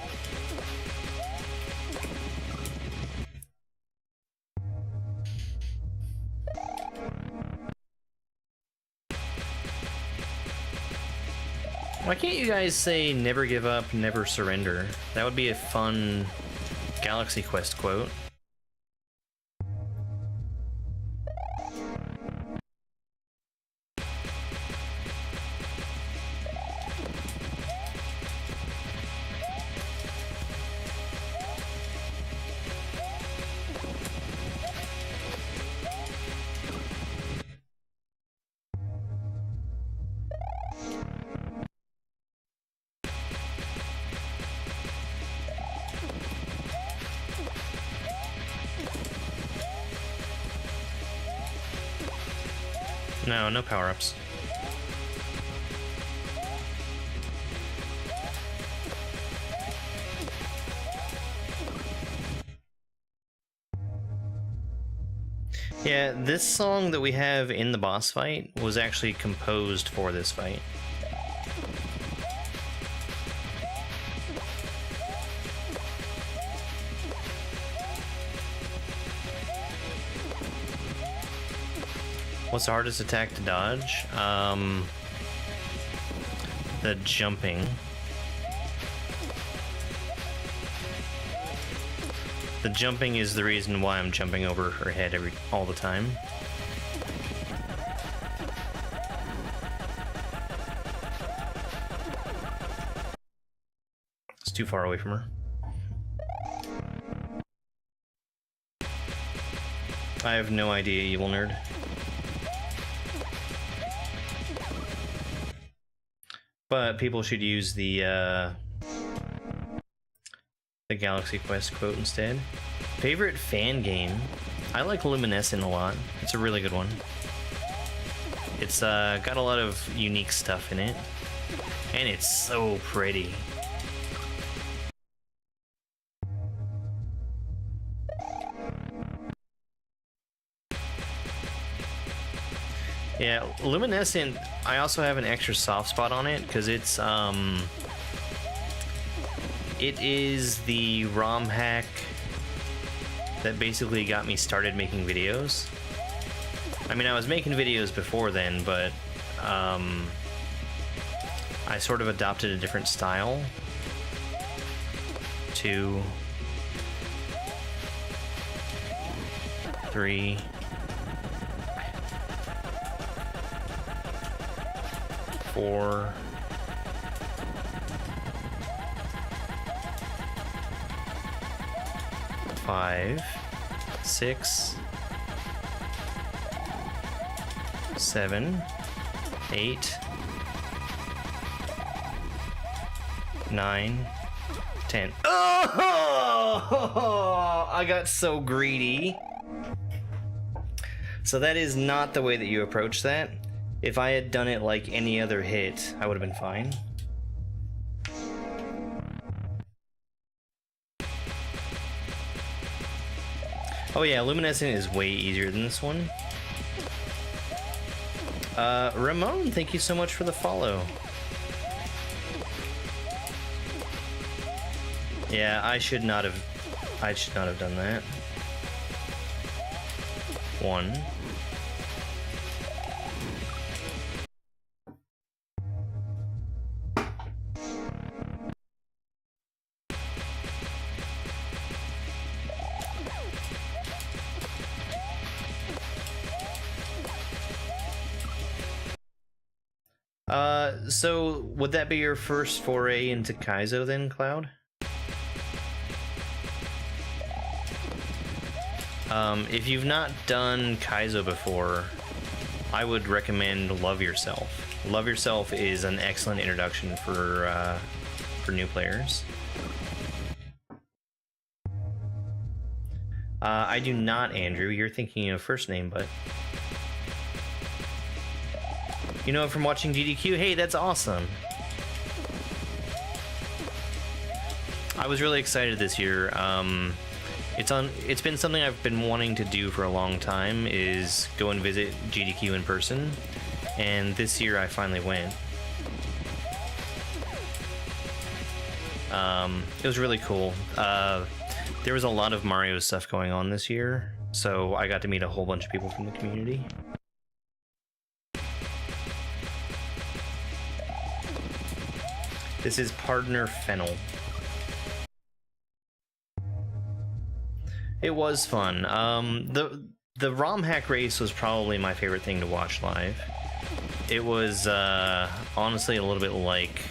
Why can't you guys say never give up, never surrender? That would be a fun Galaxy Quest quote. No, no power-ups. Yeah, this song that we have in the boss fight was actually composed for this fight. What's the hardest attack to dodge? The jumping. The jumping is the reason why I'm jumping over her head all the time. It's too far away from her. I have no idea, evil nerd. But people should use the Galaxy Quest quote instead. Favorite fan game? I like Luminescent a lot. It's a really good one. It's got a lot of unique stuff in it. And it's so pretty. Yeah, Luminescent, I also have an extra soft spot on it because it's it is the ROM hack that basically got me started making videos. I mean, I was making videos before then, but I sort of adopted a different style to 3 4 5 6 7 8 9 10. Oh! I got so greedy. So that is not the way that you approach that. If I had done it like any other hit, I would have been fine. Oh yeah, Luminescent is way easier than this one. Ramon, thank you so much for the follow. Yeah, I should not have done that. 1. So would that be your first foray into Kaizo then, Cloud? If you've not done Kaizo before, I would recommend Love Yourself. Love Yourself is an excellent introduction for new players. I do not, Andrew. You're thinking of first name, but You know it from watching GDQ? Hey, that's awesome. I was really excited this year. It's been something I've been wanting to do for a long time, is go and visit GDQ in person, and this year I finally went. It was really cool. There was a lot of Mario stuff going on this year, so I got to meet a whole bunch of people from the community. This is Partner Fennel. It was fun. The ROM hack race was probably my favorite thing to watch live. It was honestly a little bit like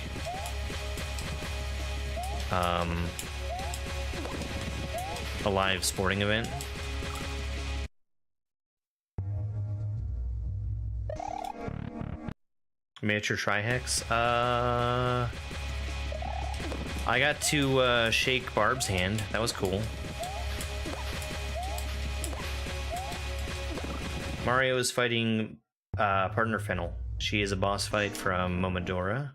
a live sporting event. Miniature Trihex. I got to shake Barb's hand. That was cool. Mario is fighting Partner Fennel. She is a boss fight from Momodora.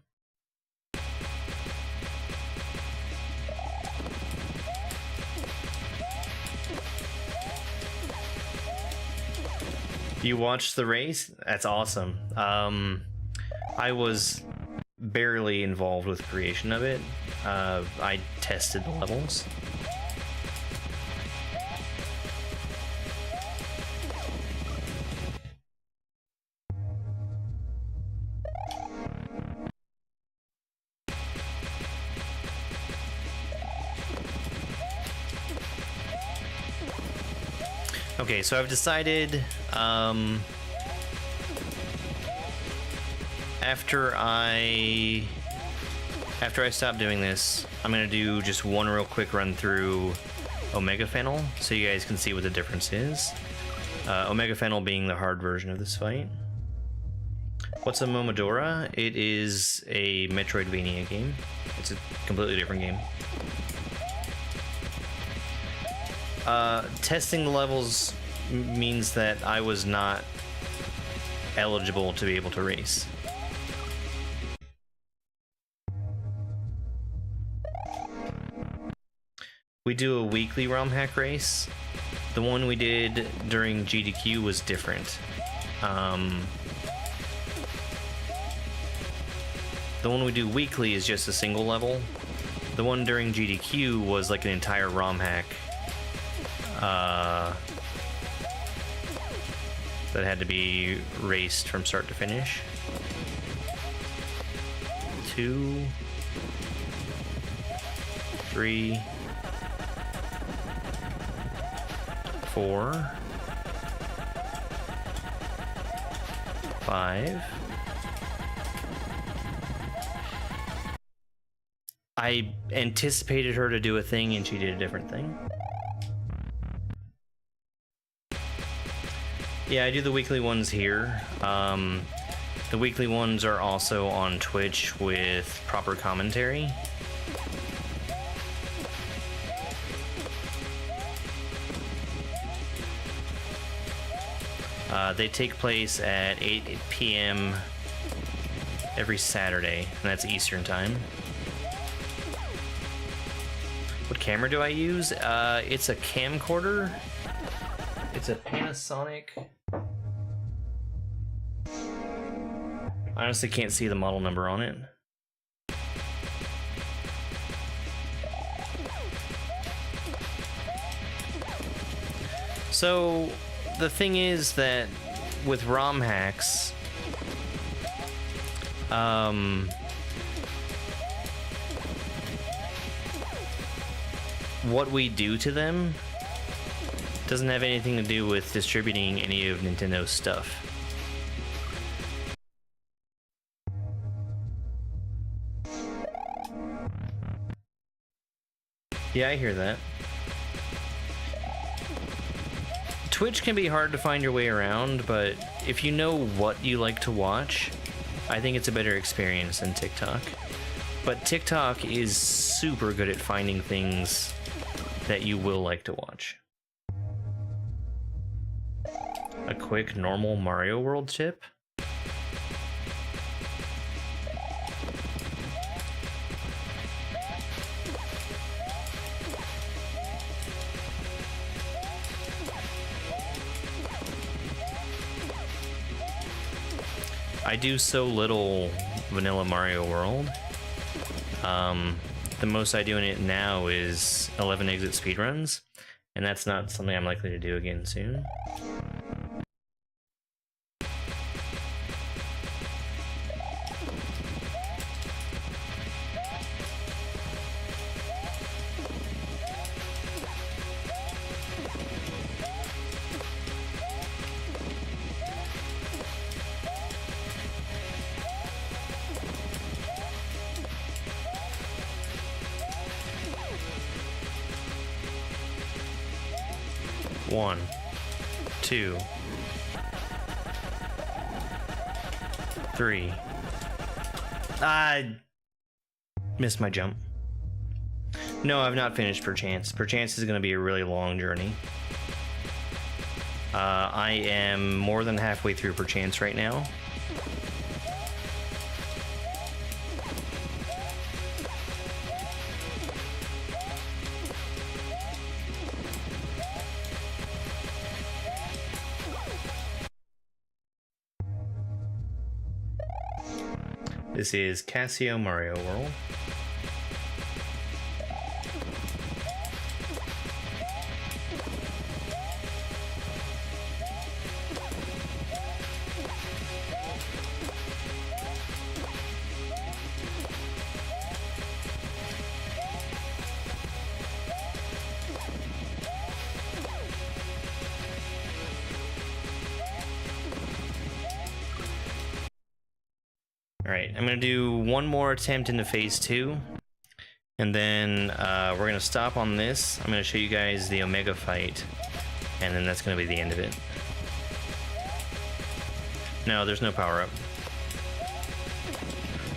You watched the race? That's awesome. I was barely involved with creation of it. I tested the levels. Okay, so I've decided, after I stop doing this, I'm gonna do just one real quick run through Omega Fennel, so you guys can see what the difference is. Omega Fennel being the hard version of this fight. What's a Momodora? It is a Metroidvania game. It's a completely different game. Testing the levels means that I was not eligible to be able to race. We do a weekly ROM hack race. The one we did during GDQ was different. The one we do weekly is just a single level. The one during GDQ was like an entire ROM hack that had to be raced from start to finish. 2, 3, 4, 5. I anticipated her to do a thing and she did a different thing. Yeah, I do the weekly ones here. The weekly ones are also on Twitch with proper commentary. They take place at 8 p.m. every Saturday, and that's Eastern time. What camera do I use? It's a camcorder. It's a Panasonic. I honestly can't see the model number on it. So the thing is that with ROM hacks, what we do to them doesn't have anything to do with distributing any of Nintendo's stuff. Yeah, I hear that. Twitch can be hard to find your way around, but if you know what you like to watch, I think it's a better experience than TikTok. But TikTok is super good at finding things that you will like to watch. A quick normal Mario World tip. I do so little vanilla Mario World. The most I do in it now is 11 exit speedruns, and that's not something I'm likely to do again soon. One, two, three. I missed my jump. No, I've not finished Perchance. Perchance is going to be a really long journey. I am more than halfway through Perchance right now. This is Casio Mario World. Alright, I'm going to do one more attempt into phase 2, and then we're going to stop on this. I'm going to show you guys the Omega fight, and then that's going to be the end of it. No, there's no power-up.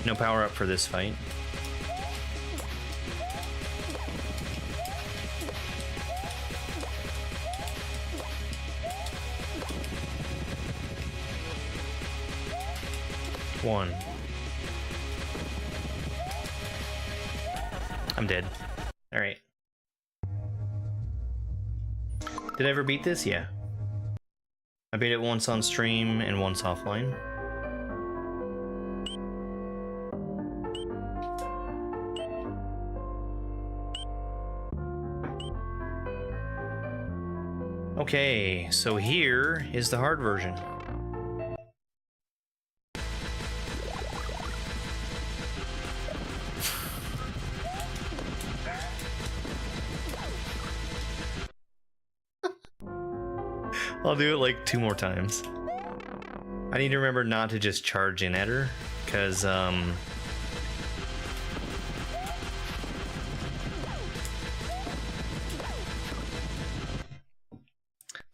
No power-up for this fight. One. I'm dead. Alright. Did I ever beat this? Yeah. I beat it once on stream and once offline. Okay, so here is the hard version. I'll do it like 2 more times. I need to remember not to just charge in at her, because the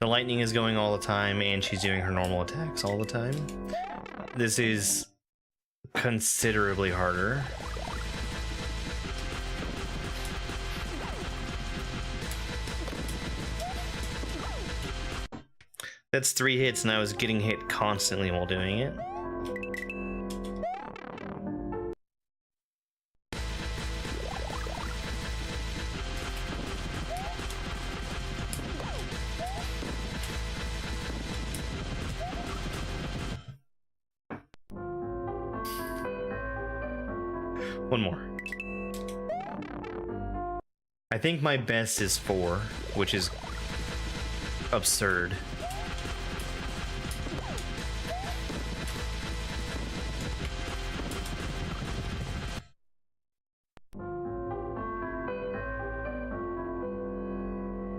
lightning is going all the time and she's doing her normal attacks all the time. This is considerably harder. That's 3 hits, and I was getting hit constantly while doing it. One more. I think my best is 4, which is absurd.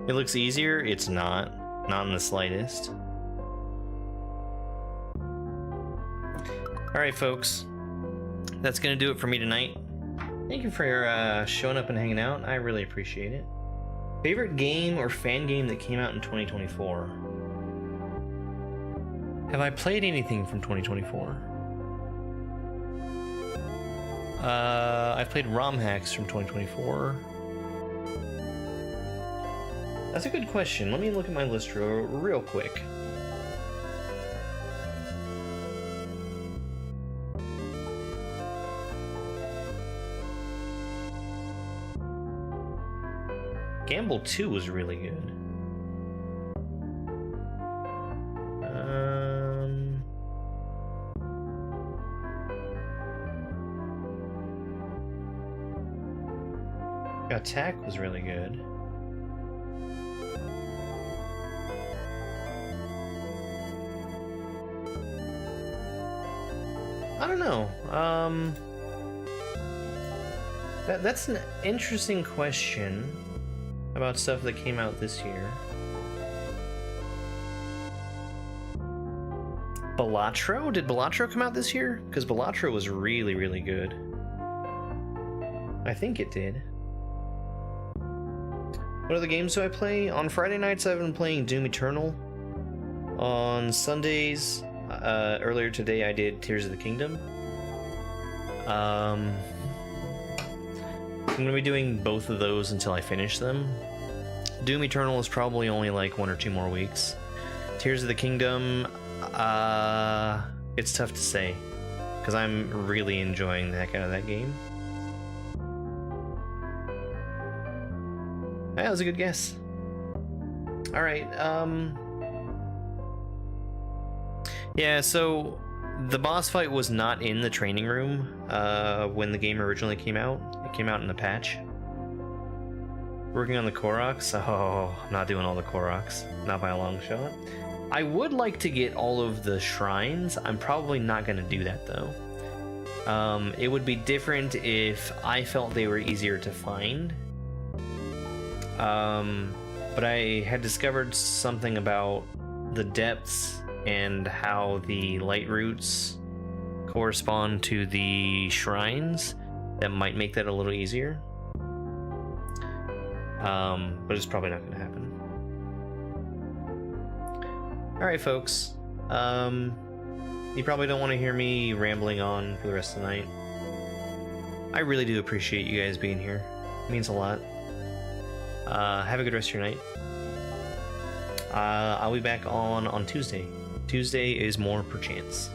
It looks easier, it's not. Not in the slightest. Alright folks, that's gonna do it for me tonight. Thank you for showing up and hanging out, I really appreciate it. Favorite game or fan game that came out in 2024? Have I played anything from 2024? I've played ROM hacks from 2024. That's a good question. Let me look at my list real quick. Gamble 2 was really good. attack was really good. I don't know. That's an interesting question about stuff that came out this year. Balatro? Did Balatro come out this year? Because Balatro was really, really good. I think it did. What other games do I play? On Friday nights, I've been playing Doom Eternal. On Sundays, earlier today, I did Tears of the Kingdom. I'm going to be doing both of those until I finish them. Doom Eternal is probably only like 1 or 2 more weeks. Tears of the Kingdom, it's tough to say, because I'm really enjoying the heck out of that game. That was a good guess. Alright, yeah, so the boss fight was not in the training room when the game originally came out. It came out in the patch. Working on the Koroks? Oh, I'm not doing all the Koroks. Not by a long shot. I would like to get all of the shrines. I'm probably not going to do that, though. It would be different if I felt they were easier to find. But I had discovered something about the depths and how the light roots correspond to the shrines that might make that a little easier. But it's probably not going to happen. Alright, folks. You probably don't want to hear me rambling on for the rest of the night. I really do appreciate you guys being here. It means a lot. Have a good rest of your night. I'll be back on Tuesday. Tuesday is more perchance.